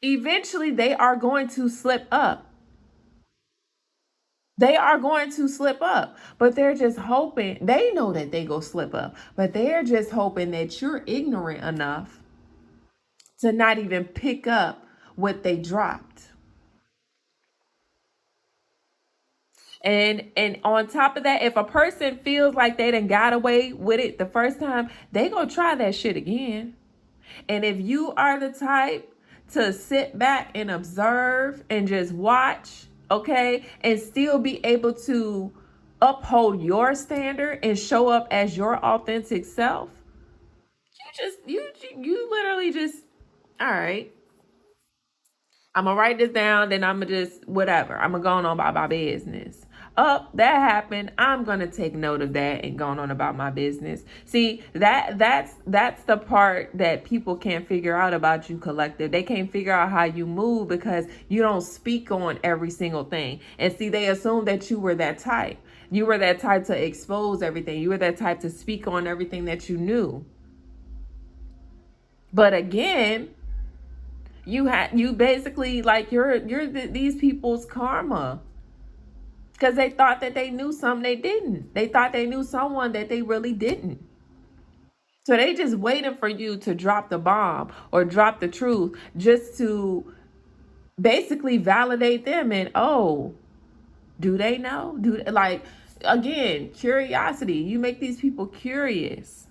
Eventually they are going to slip up. They are going to slip up, but they're just hoping. They know that they go slip up, but they're just hoping that you're ignorant enough to not even pick up what they dropped. And on top of that, if a person feels like they done got away with it the first time, they gonna try that shit again. And if you are the type to sit back and observe and just watch, okay, and still be able to uphold your standard and show up as your authentic self, you literally just, all right, I'm gonna write this down, then I'm gonna just whatever. I'm gonna go on about my business. Oh, that happened. I'm gonna take note of that and go on about my business. See, that's the part that people can't figure out about you, collective. They can't figure out how you move because you don't speak on every single thing. And see, they assume that you were that type. You were that type to expose everything. You were that type to speak on everything that you knew. But again, you basically like these people's karma because they thought that they knew something they didn't. They thought they knew someone that they really didn't. So they just waiting for you to drop the bomb or drop the truth just to basically validate them. And oh, do they know? Do like again, curiosity. You make these people curious.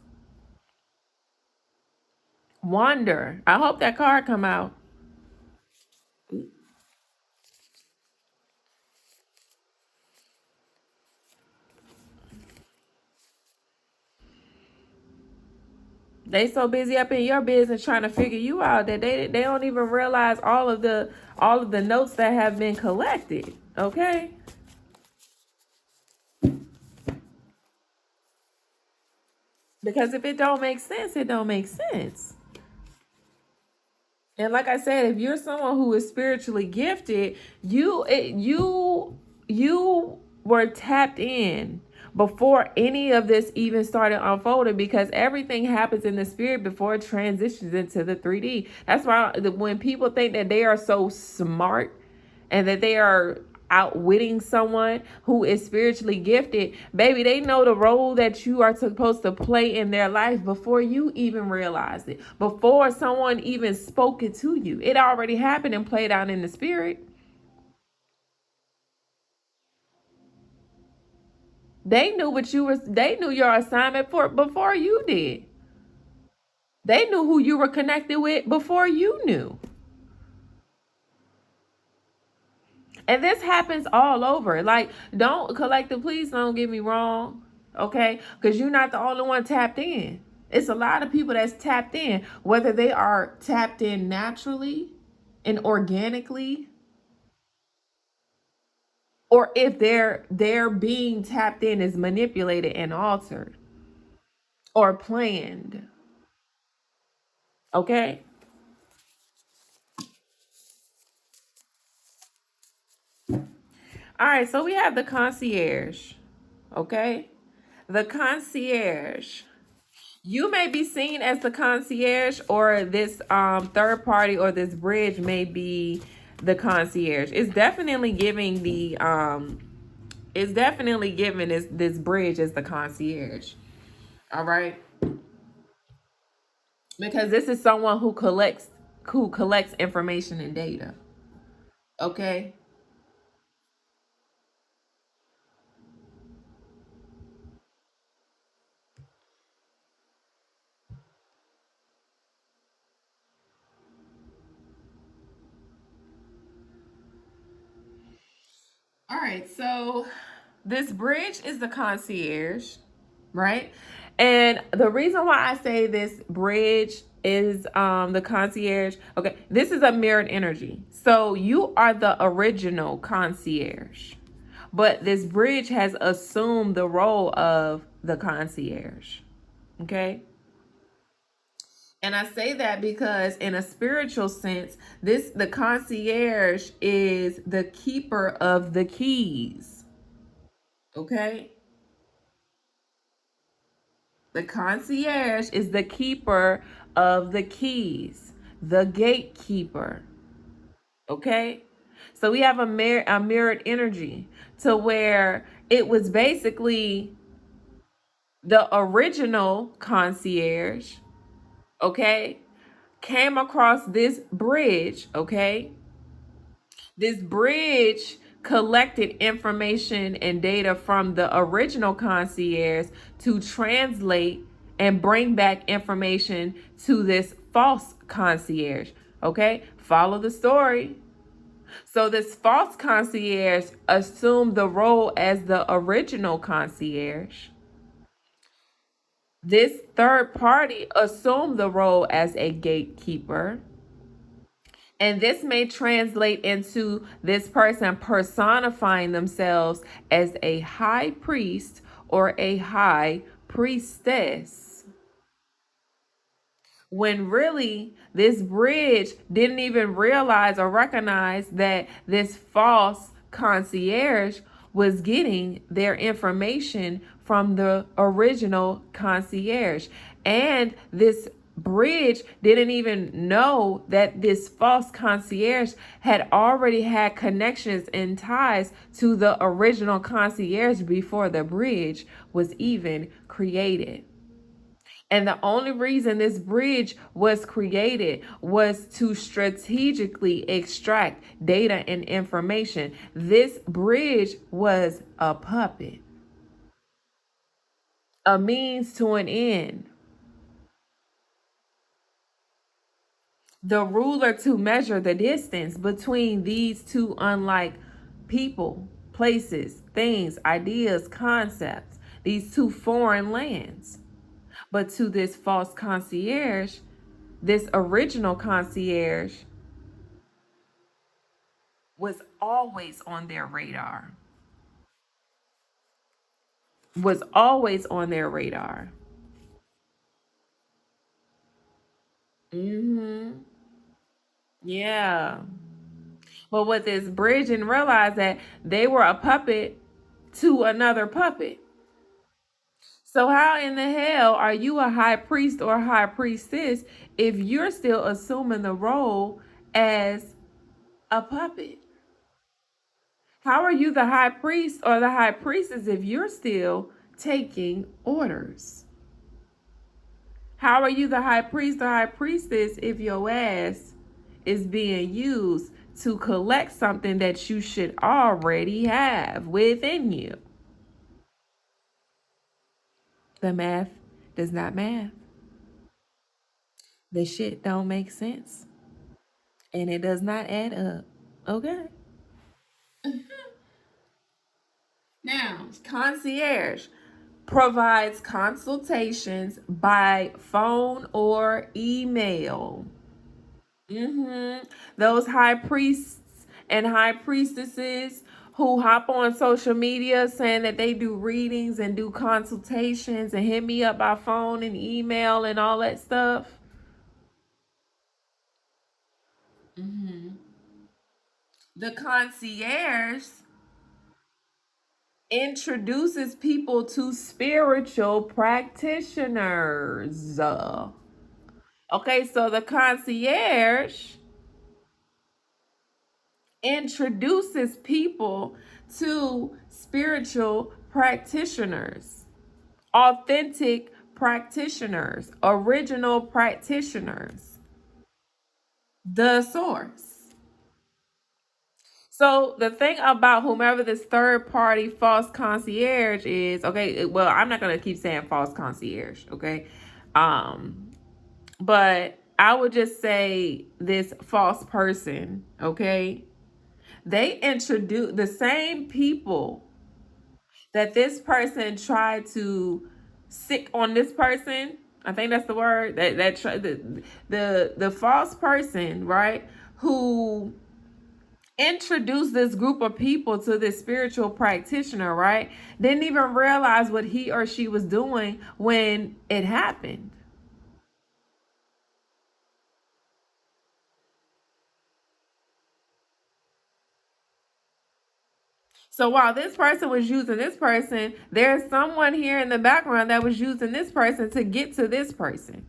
Wonder. I hope that card come out. They so busy up in your business trying to figure you out that they don't even realize all of the notes that have been collected. Okay? Because if it don't make sense, it don't make sense. And like I said, if you're someone who is spiritually gifted, you were tapped in before any of this even started unfolding, because everything happens in the spirit before it transitions into the 3D. That's why when people think that they are so smart and that they are outwitting someone who is spiritually gifted, baby, they know the role that you are supposed to play in their life before you even realize it, before someone even spoke it to you. It already happened and played out in the spirit. They knew what you were, they knew your assignment for before you did. They knew who you were connected with before you knew. And this happens all over. Like, don't collective, please don't get me wrong. Okay? Because you're not the only one tapped in. It's a lot of people that's tapped in, whether they are tapped in naturally and organically, or if they're being tapped in is manipulated and altered or planned. Okay? All right, so we have the concierge. Okay? The concierge. You may be seen as the concierge, or this third party or this bridge may be the concierge. It's definitely giving this bridge as the concierge. All right? Because this is someone who collects information and data. Okay? All right, so this bridge is the concierge, right? And the reason why I say this bridge is the concierge, okay, this is a mirrored energy. So you are the original concierge, but this bridge has assumed the role of the concierge, okay? And I say that because in a spiritual sense, the concierge is the keeper of the keys. Okay? The concierge is the keeper of the keys, the gatekeeper. Okay? So we have a mirrored energy to where it was basically the original concierge, okay, came across this bridge, okay? This bridge collected information and data from the original concierge to translate and bring back information to this false concierge. Okay, follow the story. So this false concierge assumed the role as the original concierge. This third party assumed the role as a gatekeeper. And this may translate into this person personifying themselves as a high priest or a high priestess. When really, this bridge didn't even realize or recognize that this false concierge was getting their information from the original concierge. And this bridge didn't even know that this false concierge had already had connections and ties to the original concierge before the bridge was even created. And the only reason this bridge was created was to strategically extract data and information. This bridge was a puppet, a means to an end, the ruler to measure the distance between these two unlike people, places, things, ideas, concepts, these two foreign lands. But to this false concierge, this original concierge was always on their radar. Was always on their radar. Mm-hmm. Yeah. But with this bridge and realize that they were a puppet to another puppet. So how in the hell are you a high priest or high priestess if you're still assuming the role as a puppet? How are you the high priest or the high priestess if you're still taking orders? How are you the high priest or high priestess if your ass is being used to collect something that you should already have within you? The math does not math. The shit don't make sense. And it does not add up. Okay? Now, concierge provides consultations by phone or email. Those high priests and high priestesses who hop on social media saying that they do readings and do consultations and hit me up by phone and email and all that stuff. The concierge introduces people to spiritual practitioners. Okay, so the concierge introduces people to spiritual practitioners, authentic practitioners, original practitioners, the source. So the thing about whomever this third party false concierge is, okay, well, I'm not gonna keep saying false concierge, okay? But I would just say this false person, okay? They introduce the same people that this person tried to sick on this person. I think that's the word the false person, right? Who introduced this group of people to this spiritual practitioner, right? Didn't even realize what he or she was doing when it happened. So while this person was using this person, there's someone here in the background that was using this person to get to this person.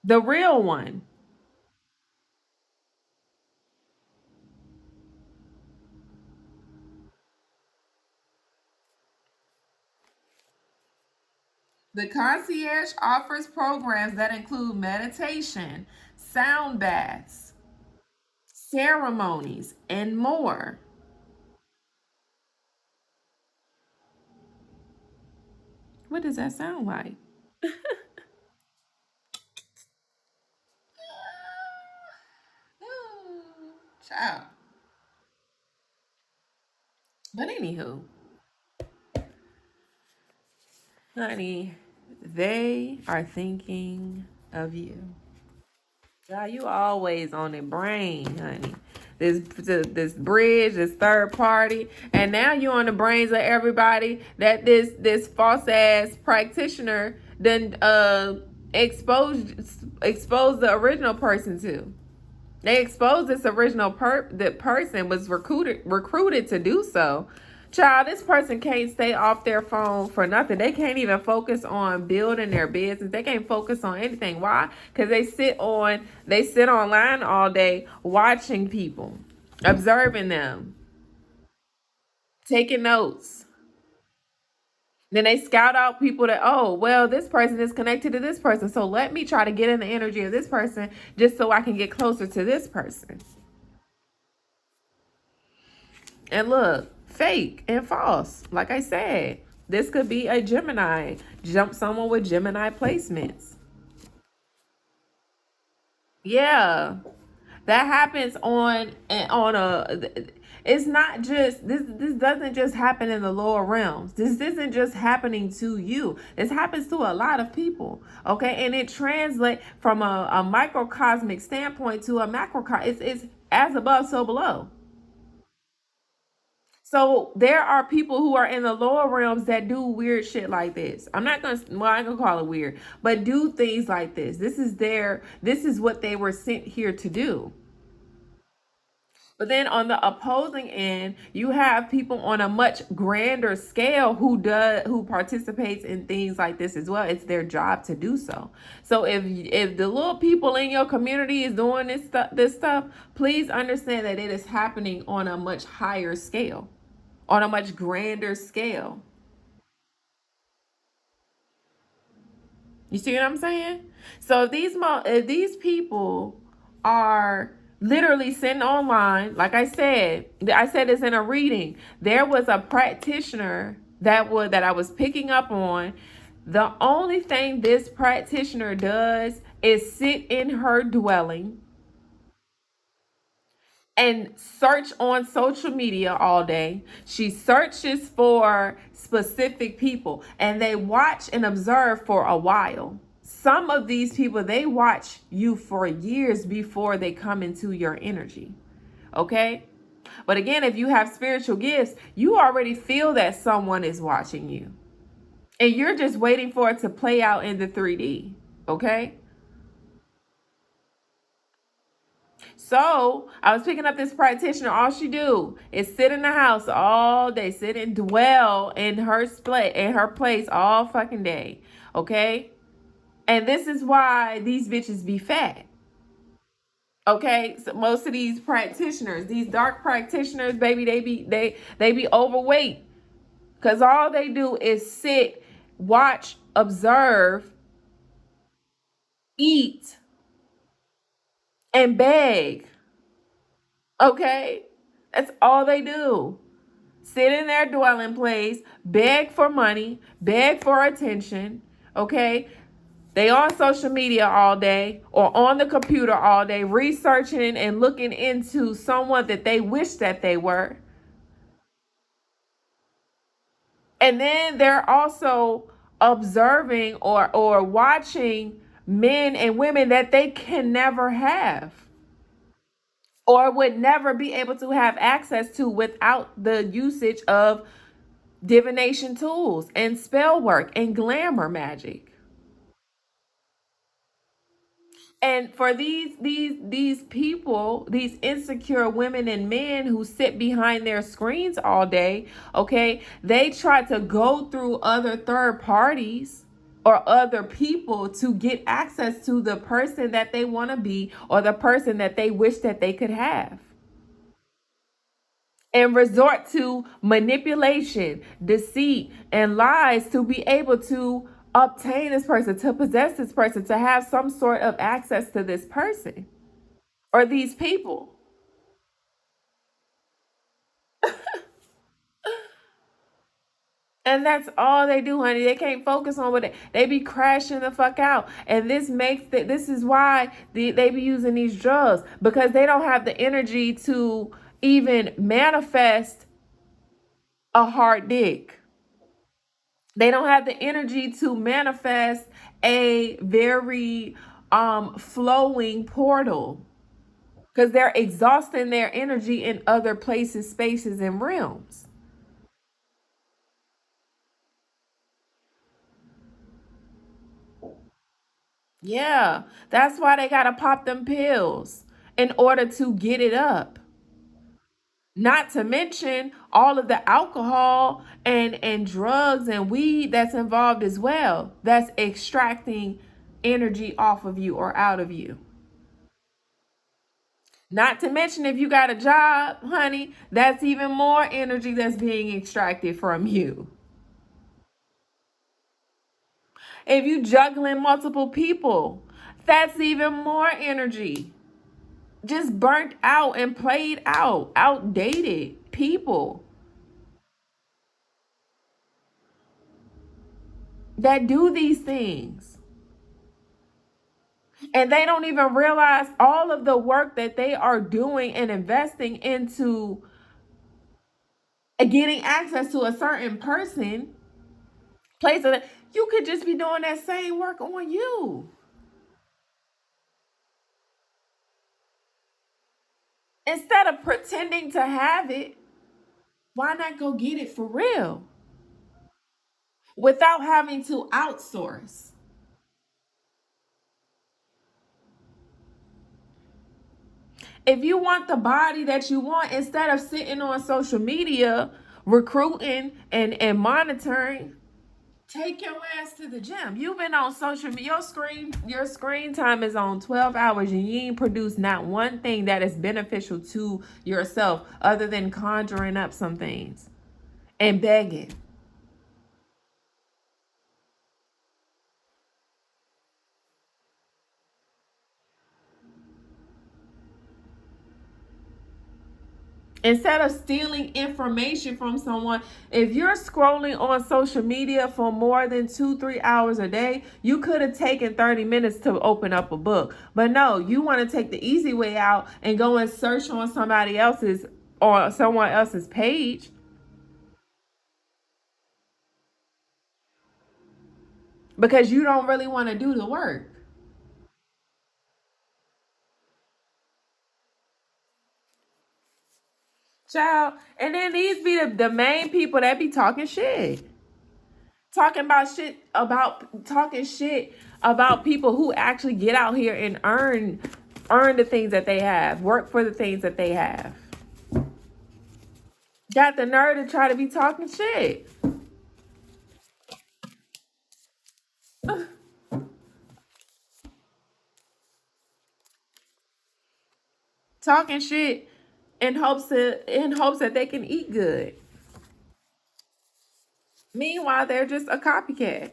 The real one. The concierge offers programs that include meditation, sound baths, ceremonies, and more. What does that sound like? Child. But anywho, honey, they are thinking of you. God, you always on the brain, honey. This bridge, this third party, and now you on the brains of everybody that this false ass practitioner then exposed the original person to. They exposed this original the person was recruited to do so. Child, this person can't stay off their phone for nothing. They can't even focus on building their business. They can't focus on anything. Why? Because they sit online all day watching people, observing them, taking notes. Then they scout out people that, oh, well, this person is connected to this person. So let me try to get in the energy of this person just so I can get closer to this person. And look, fake and false. Like I said, this could be a Gemini. Someone with Gemini placements. Yeah. That happens on a It's not just this doesn't just happen in the lower realms. This isn't just happening to you. This happens to a lot of people. Okay. And it translates from a microcosmic standpoint to a macrocosmic. It's as above, so below. So there are people who are in the lower realms that do weird shit like this. I'm not gonna, well, I'm gonna call it weird, but do things like this. This is what they were sent here to do. But then on the opposing end, you have people on a much grander scale who participates in things like this as well. It's their job to do so. So if the little people in your community is doing this stuff, please understand that it is happening on a much higher scale, on a much grander scale. You see what I'm saying? So if these people are literally sitting online, like I said this in a reading. There was a practitioner that I was picking up on. The only thing this practitioner does is sit in her dwelling and search on social media all day. She searches for specific people and they watch and observe for a while. Some of these people, they watch you for years before they come into your energy. Okay? But again, if you have spiritual gifts, you already feel that someone is watching you. And you're just waiting for it to play out in the 3D. Okay? So I was picking up this practitioner. All she do is sit in the house all day, sit and dwell in her place all fucking day. Okay? And this is why these bitches be fat. Okay, so most of these practitioners, these dark practitioners, baby, they be overweight. Cause all they do is sit, watch, observe, eat, and beg. Okay? That's all they do. Sit in their dwelling place, beg for money, beg for attention. Okay? They on social media all day or on the computer all day, researching and looking into someone that they wish that they were. And then they're also observing or watching men and women that they can never have or would never be able to have access to without the usage of divination tools and spell work and glamour magic. And for these people, these insecure women and men who sit behind their screens all day, okay, they try to go through other third parties or other people to get access to the person that they want to be or the person that they wish that they could have. And resort to manipulation, deceit, and lies to be able to obtain this person, to possess this person, to have some sort of access to this person or these people. And that's all they do, honey. They can't focus on what they be crashing the fuck out. And this is why they be using these drugs because they don't have the energy to even manifest a hard dick. They don't have the energy to manifest a very flowing portal because they're exhausting their energy in other places, spaces, and realms. Yeah, that's why they gotta pop them pills in order to get it up. Not to mention all of the alcohol and drugs and weed that's involved as well. That's extracting energy off of you or out of you. Not to mention if you got a job, honey, that's even more energy that's being extracted from you. If you juggling multiple people, that's even more energy. Just burnt out and played out, outdated people that do these things. And they don't even realize all of the work that they are doing and investing into getting access to a certain person, place of you could just be doing that same work on you. Instead of pretending to have it, why not go get it for real without having to outsource? If you want the body that you want, instead of sitting on social media recruiting and monitoring, take your ass to the gym. You've been on social media. Your screen time is on 12 hours and you ain't produced not one thing that is beneficial to yourself other than conjuring up some things and begging. Instead of stealing information from someone, if you're scrolling on social media for more than 2-3 hours a day, you could have taken 30 minutes to open up a book. But no, you want to take the easy way out and go and search on somebody else's or someone else's page because you don't really want to do the work. Child, and then these be the main people that be talking shit. Talking shit about people who actually get out here and earn the things that they have, work for the things that they have. Got the nerve to try to be talking shit. Talking shit in hopes that they can eat good. Meanwhile, they're just a copycat.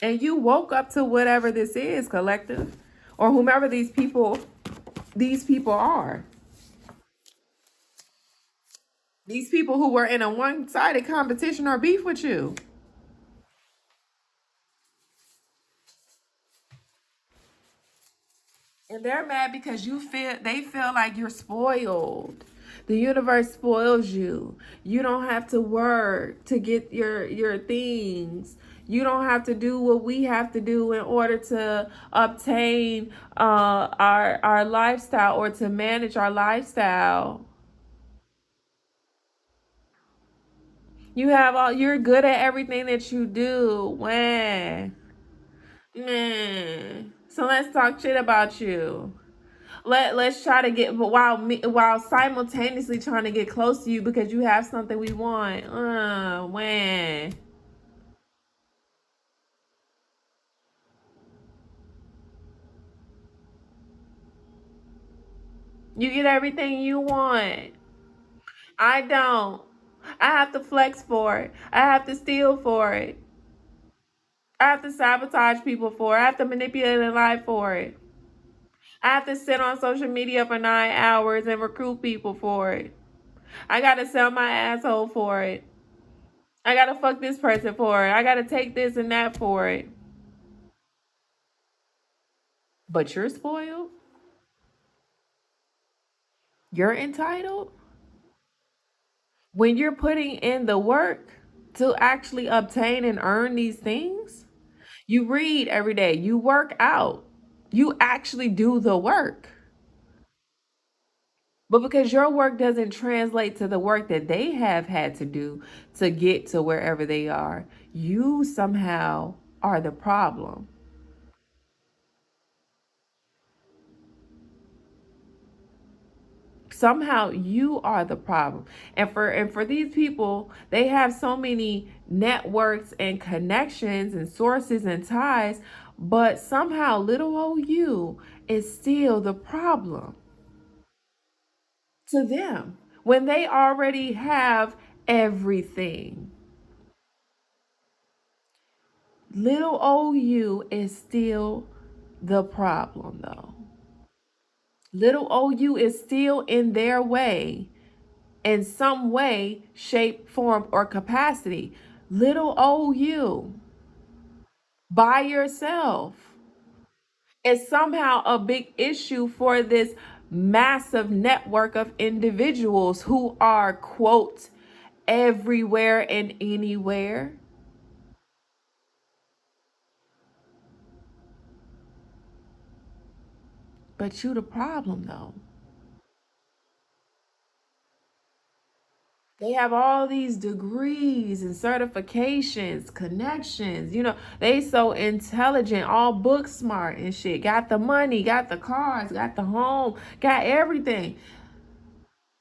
And you woke up to whatever this is, collective, or whomever these people are. These people who were in a one-sided competition or beef with you. And they're mad because they feel like you're spoiled. The universe spoils you. You don't have to work to get your things. You don't have to do what we have to do in order to obtain our lifestyle or to manage our lifestyle. You're good at everything that you do. When man. So let's talk shit about you. Let's try to get while simultaneously trying to get close to you because you have something we want. When you get everything you want, I don't. I have to flex for it. I have to steal for it. I have to sabotage people for it. I have to manipulate their life for it. I have to sit on social media for 9 hours and recruit people for it. I gotta sell my asshole for it. I gotta fuck this person for it. I gotta take this and that for it. But you're spoiled? You're entitled? When you're putting in the work to actually obtain and earn these things, you read every day, you work out, you actually do the work. But because your work doesn't translate to the work that they have had to do to get to wherever they are, you somehow are the problem. Somehow you are the problem. And for these people, they have so many networks and connections and sources and ties, but somehow little old you is still the problem to them when they already have everything. Little old you is still the problem, though. Little old you is still in their way in some way, shape, form, or capacity. Little old you by yourself is somehow a big issue for this massive network of individuals who are, quote, everywhere and anywhere. But you the problem though. They have all these degrees and certifications, connections. They so intelligent, all book smart and shit. Got the money, got the cars, got the home, got everything.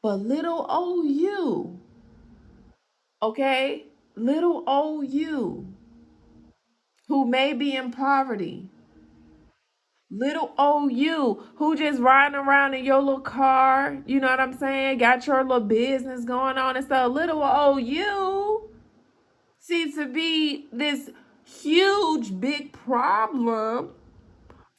But little old you, okay? Little old you who may be in poverty. Little old you who just riding around in your little car, you know what I'm saying? Got your little business going on and stuff. Little old you seems to be this huge, big problem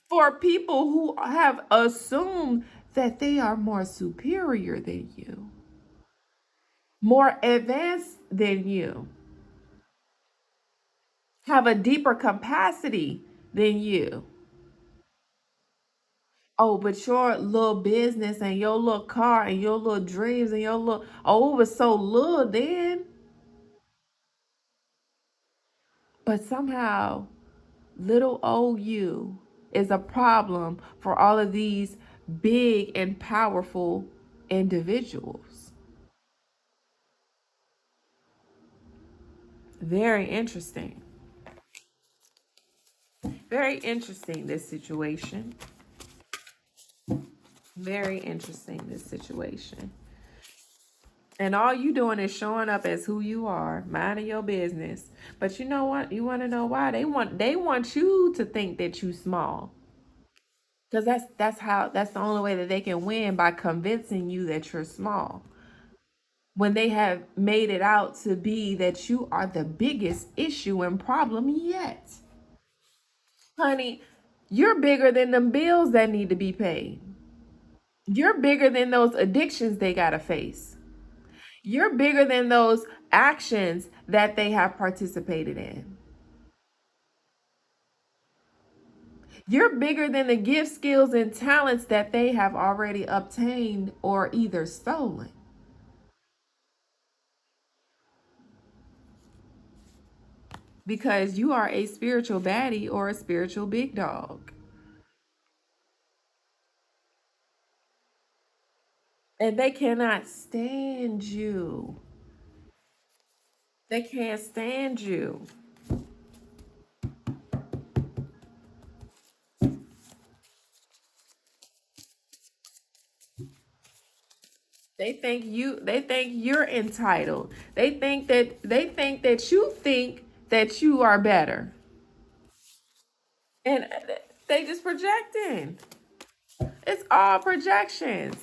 for people who have assumed that they are more superior than you, more advanced than you, have a deeper capacity than you. Oh, but your little business and your little car and your little dreams and your little, oh, it was so little then. But somehow, little old you is a problem for all of these big and powerful individuals. Very interesting. Very interesting, this situation. Very interesting, this situation. And all you doing is showing up as who you are, minding your business. But you know what? You want to know why? They want you to think that you small. Because that's the only way that they can win, by convincing you that you're small. When they have made it out to be that you are the biggest issue and problem yet. Honey, you're bigger than the bills that need to be paid. You're bigger than those addictions they got to face. You're bigger than those actions that they have participated in. You're bigger than the gifts, skills, and talents that they have already obtained or either stolen. Because you are a spiritual baddie or a spiritual big dog. And they cannot stand you. They can't stand you. They think you're entitled. They think that you think that you are better. And they just projecting. It's all projections.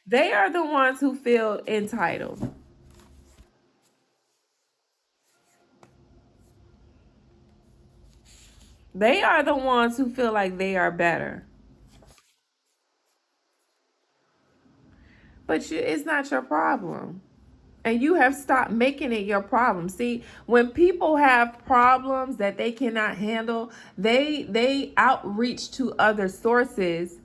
They are the ones who feel entitled. They are the ones who feel like they are better. But it's not your problem. And you have stopped making it your problem. See, when people have problems that they cannot handle, they outreach to other sources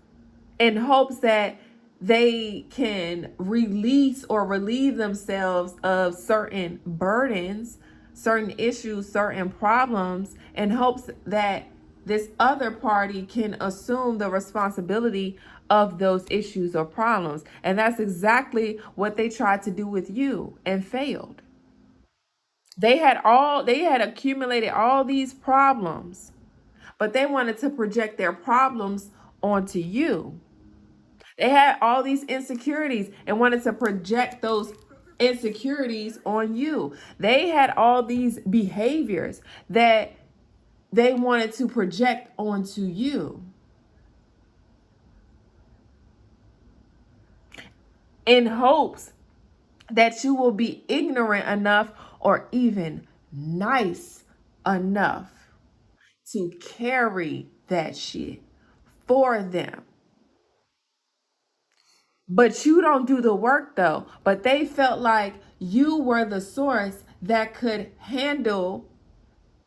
in hopes that they can release or relieve themselves of certain burdens, certain issues, certain problems, in hopes that this other party can assume the responsibility of those issues or problems. And that's exactly what they tried to do with you and failed. They had accumulated all these problems, but they wanted to project their problems onto you. They had all these insecurities and wanted to project those insecurities on you. They had all these behaviors that they wanted to project onto you, in hopes that you will be ignorant enough or even nice enough to carry that shit for them. But you don't do the work though. But they felt like you were the source that could handle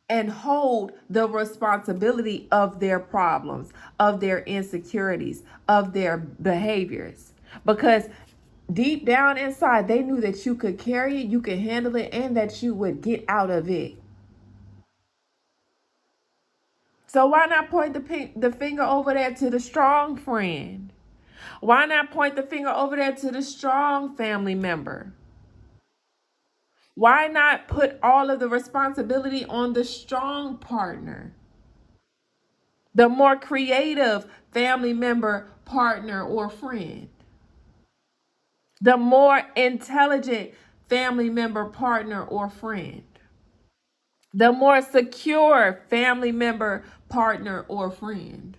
and hold the responsibility of their problems, of their insecurities, of their behaviors. Because deep down inside, they knew that you could carry it, you could handle it, and that you would get out of it. So why not point the finger over there to the strong friend? Why not point the finger over there to the strong family member? Why not put all of the responsibility on the strong partner? The more creative family member, partner, or friend? The more intelligent family member, partner, or friend? The more secure family member, partner, or friend?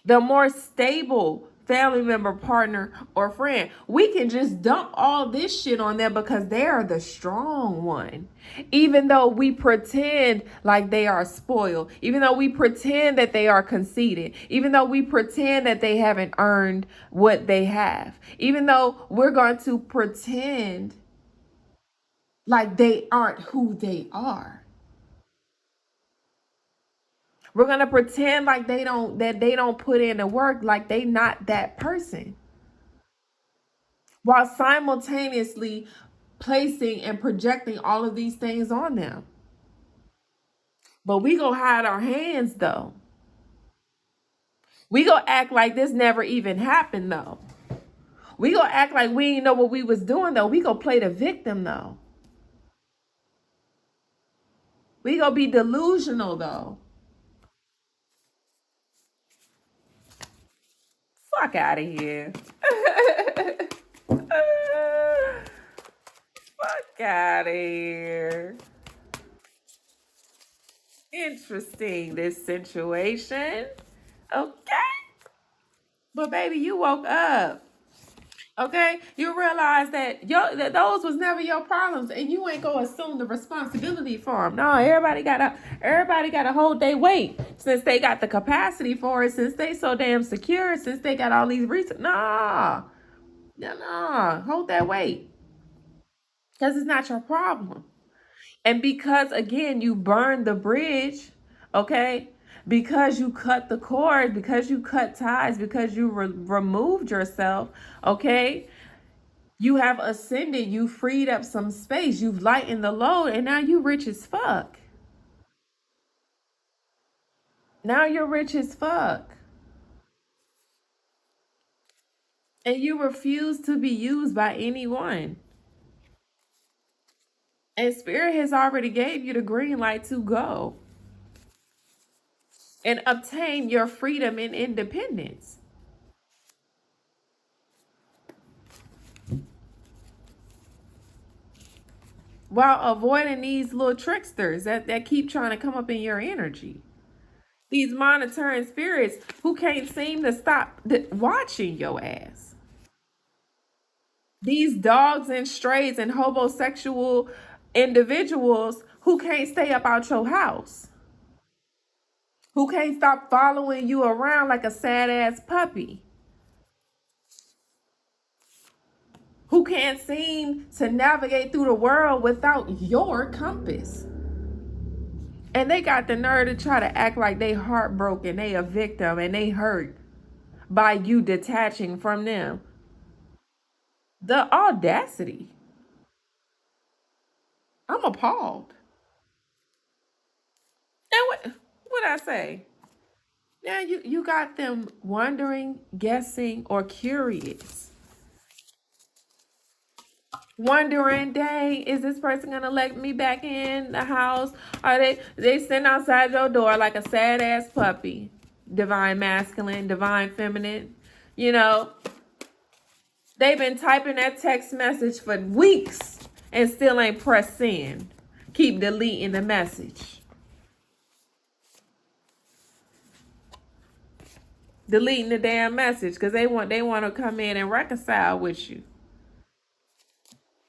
The more stable family member, partner, or friend? We can just dump all this shit on them because they are the strong one. Even though we pretend like they are spoiled, even though we pretend that they are conceited, even though we pretend that they haven't earned what they have, even though we're going to pretend like they aren't who they are. We're going to pretend like they don't put in the work, like they not that person, while simultaneously placing and projecting all of these things on them. But we gonna hide our hands though. We gonna act like this never even happened though. We gonna act like we didn't know what we was doing though. We gonna play the victim though. We gonna be delusional though. Fuck out of here. Fuck out of here. Interesting, this situation. Okay. But baby, you woke up. Okay? You realize that that those was never your problems, and you ain't gonna assume the responsibility for them. No, everybody gotta hold their weight since they got the capacity for it, since they so damn secure, since they got all these reasons. Nah. Hold that weight. Because it's not your problem. And because, again, you burned the bridge, okay? Because you cut the cord, because you cut ties, because you removed yourself, okay? You have ascended, you freed up some space, you've lightened the load, and now you rich as fuck. Now you're rich as fuck. And you refuse to be used by anyone. And Spirit has already gave you the green light to go and obtain your freedom and independence, while avoiding these little tricksters that keep trying to come up in your energy. These monitoring spirits who can't seem to stop watching your ass. These dogs and strays and homosexual individuals who can't stay up out your house. Who can't stop following you around like a sad ass puppy. Who can't seem to navigate through the world without your compass. And they got the nerve to try to act like they heartbroken, they a victim, and they hurt by you detaching from them. The audacity. I'm appalled. And what I say? Now you got them wondering, guessing, or curious. Wondering, dang, is this person gonna let me back in the house? Are they sitting outside your door like a sad ass puppy? Divine masculine, divine feminine. You know, they've been typing that text message for weeks and still ain't pressed send. Keep deleting the message. Deleting the damn message because they want to come in and reconcile with you.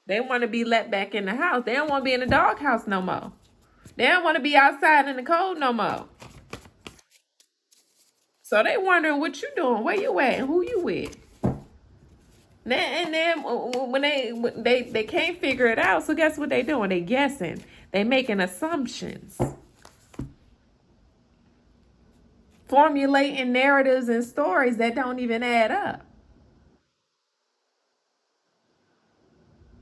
They want to be let back in the house. They don't want to be in the doghouse no more. They don't want to be outside in the cold no more. So they wondering what you doing, where you at, and who you with. And then when they can't figure it out, so guess what they doing? They guessing. They making assumptions. formulating narratives and stories that don't even add up.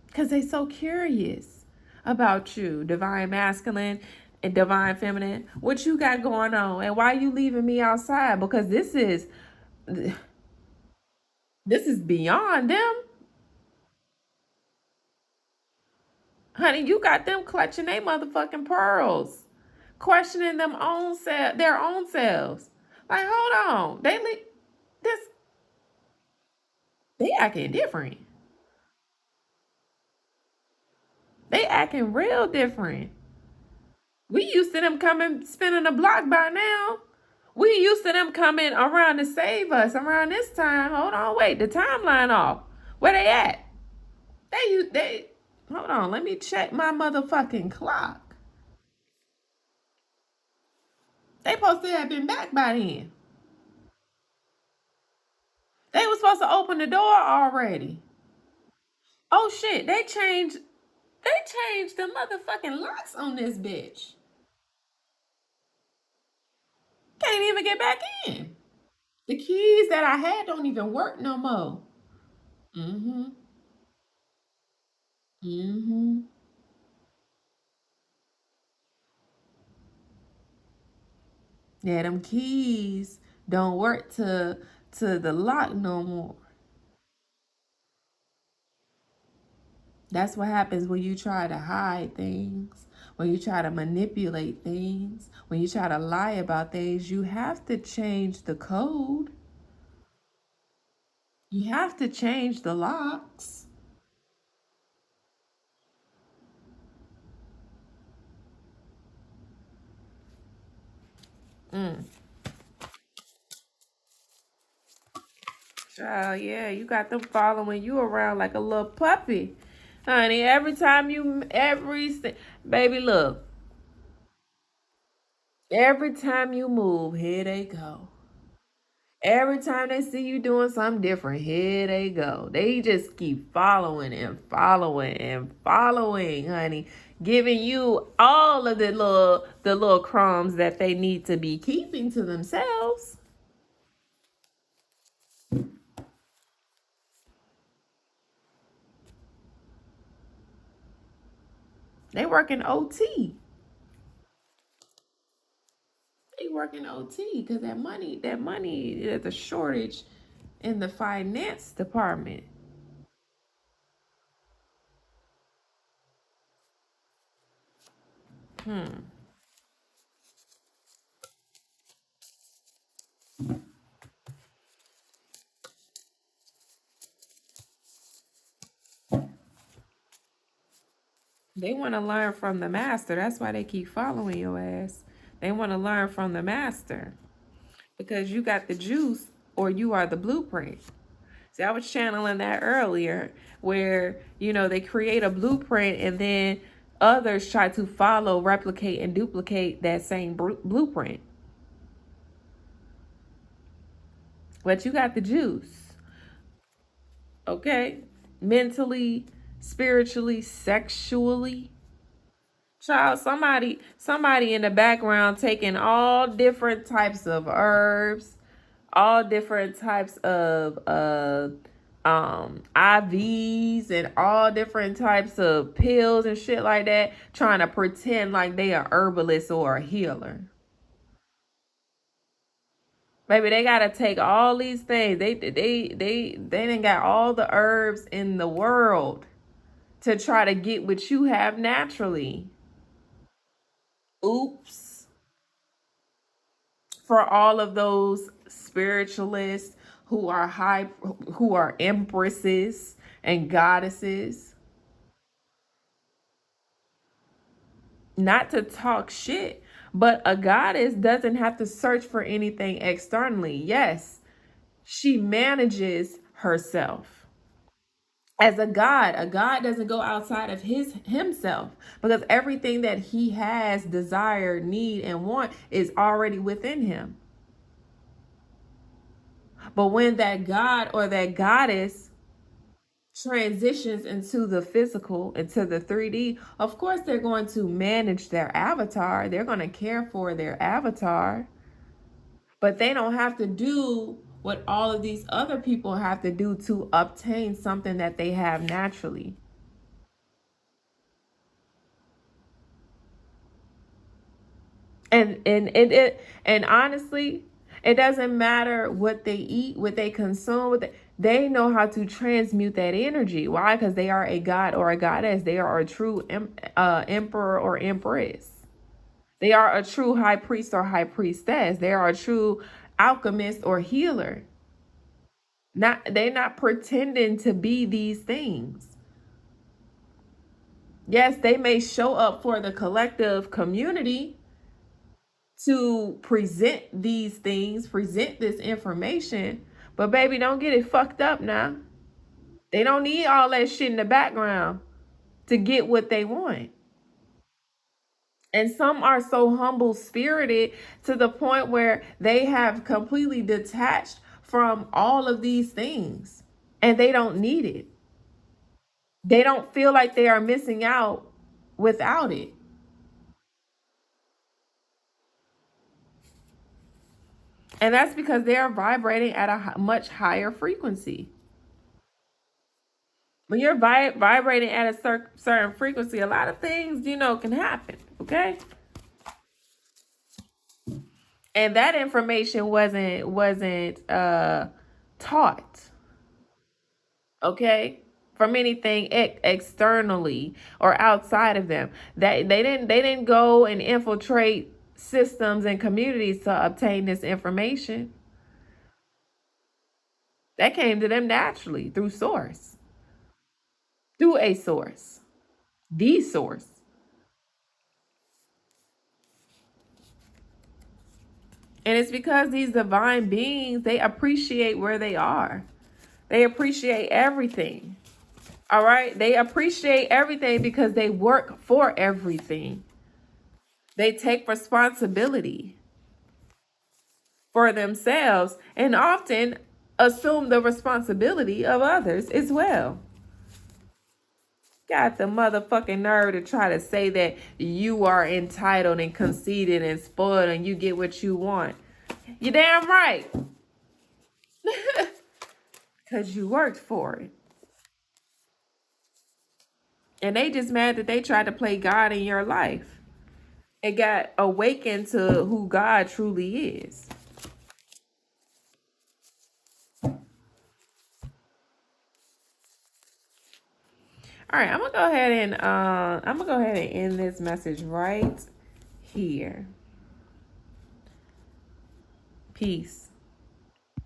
Because they so curious about you, divine masculine and divine feminine. What you got going on? And why you leaving me outside? Because this is beyond them. Honey, you got them clutching their motherfucking pearls. Questioning their own selves. Like, hold on. This they acting different. They acting real different. We used to them coming, spinning a block by now. We used to them coming around to save us around this time. Hold on, wait, the timeline off. Where they at? They hold on, let me check my motherfucking clock. They supposed to have been back by then. They was supposed to open the door already. Oh shit, they changed the motherfucking locks on this bitch. Can't even get back in. The keys that I had don't even work no more. Mm-hmm. Mm-hmm. Yeah, them keys don't work to the lock no more. That's what happens when you try to hide things, when you try to manipulate things, when you try to lie about things. You have to change the code. You have to change the locks. Mm. Child, yeah, you got them following you around like a little puppy. Honey, baby, look, every time you move, here they go. Every time they see you doing something different, here they go. They just keep following and following and following, honey, giving you all of the little crumbs that they need to be keeping to themselves. They working OT. They working OT because that money is a shortage in the finance department. Hmm. They want to learn from the master. That's why they keep following your ass. They want to learn from the master because you got the juice or you are the blueprint. See, I was channeling that earlier where, they create a blueprint and then others try to follow, replicate, and duplicate that same blueprint. But you got the juice, okay? Mentally, spiritually, sexually. Child, somebody in the background taking all different types of herbs, all different types of IVs and all different types of pills and shit like that, trying to pretend like they are herbalist or a healer. Baby, they gotta take all these things. They done got all the herbs in the world to try to get what you have naturally. Oops. For all of those spiritualists who are empresses and goddesses, not to talk shit, but a goddess doesn't have to search for anything externally. Yes, she manages herself. As a god doesn't go outside of himself because everything that he has, desire, need, and want is already within him. But when that god or that goddess transitions into the physical, into the 3D, of course they're going to manage their avatar. They're going to care for their avatar. But they don't have to do what all of these other people have to do to obtain something that they have naturally. And honestly, it doesn't matter what they eat, what they consume, they know how to transmute that energy. Why? Because they are a god or a goddess. They are a true emperor or empress. They are a true high priest or high priestess. They are a true alchemist or healer. They're not pretending to be these things. Yes, they may show up for the collective community to present these things, present this information, but baby, don't get it fucked up now. They don't need all that shit in the background to get what they want. And some are so humble spirited to the point where they have completely detached from all of these things and they don't need it. They don't feel like they are missing out without it. And that's because they're vibrating at a much higher frequency. When you're vibrating at a certain frequency, a lot of things, can happen. Okay. And that information wasn't taught. Okay. From anything externally or outside of them. That they didn't go and infiltrate systems and communities to obtain this information. That came to them naturally through source. Through a source. The source. And it's because these divine beings, they appreciate where they are. They appreciate everything. All right? They appreciate everything because they work for everything. They take responsibility for themselves and often assume the responsibility of others as well. Got the motherfucking nerve to try to say that you are entitled and conceited and spoiled and you get what you want. You're damn right. Because you worked for it. And they just mad that they tried to play God in your life. It got awakened to who God truly is. All right, I'm gonna go ahead and end this message right here. Peace.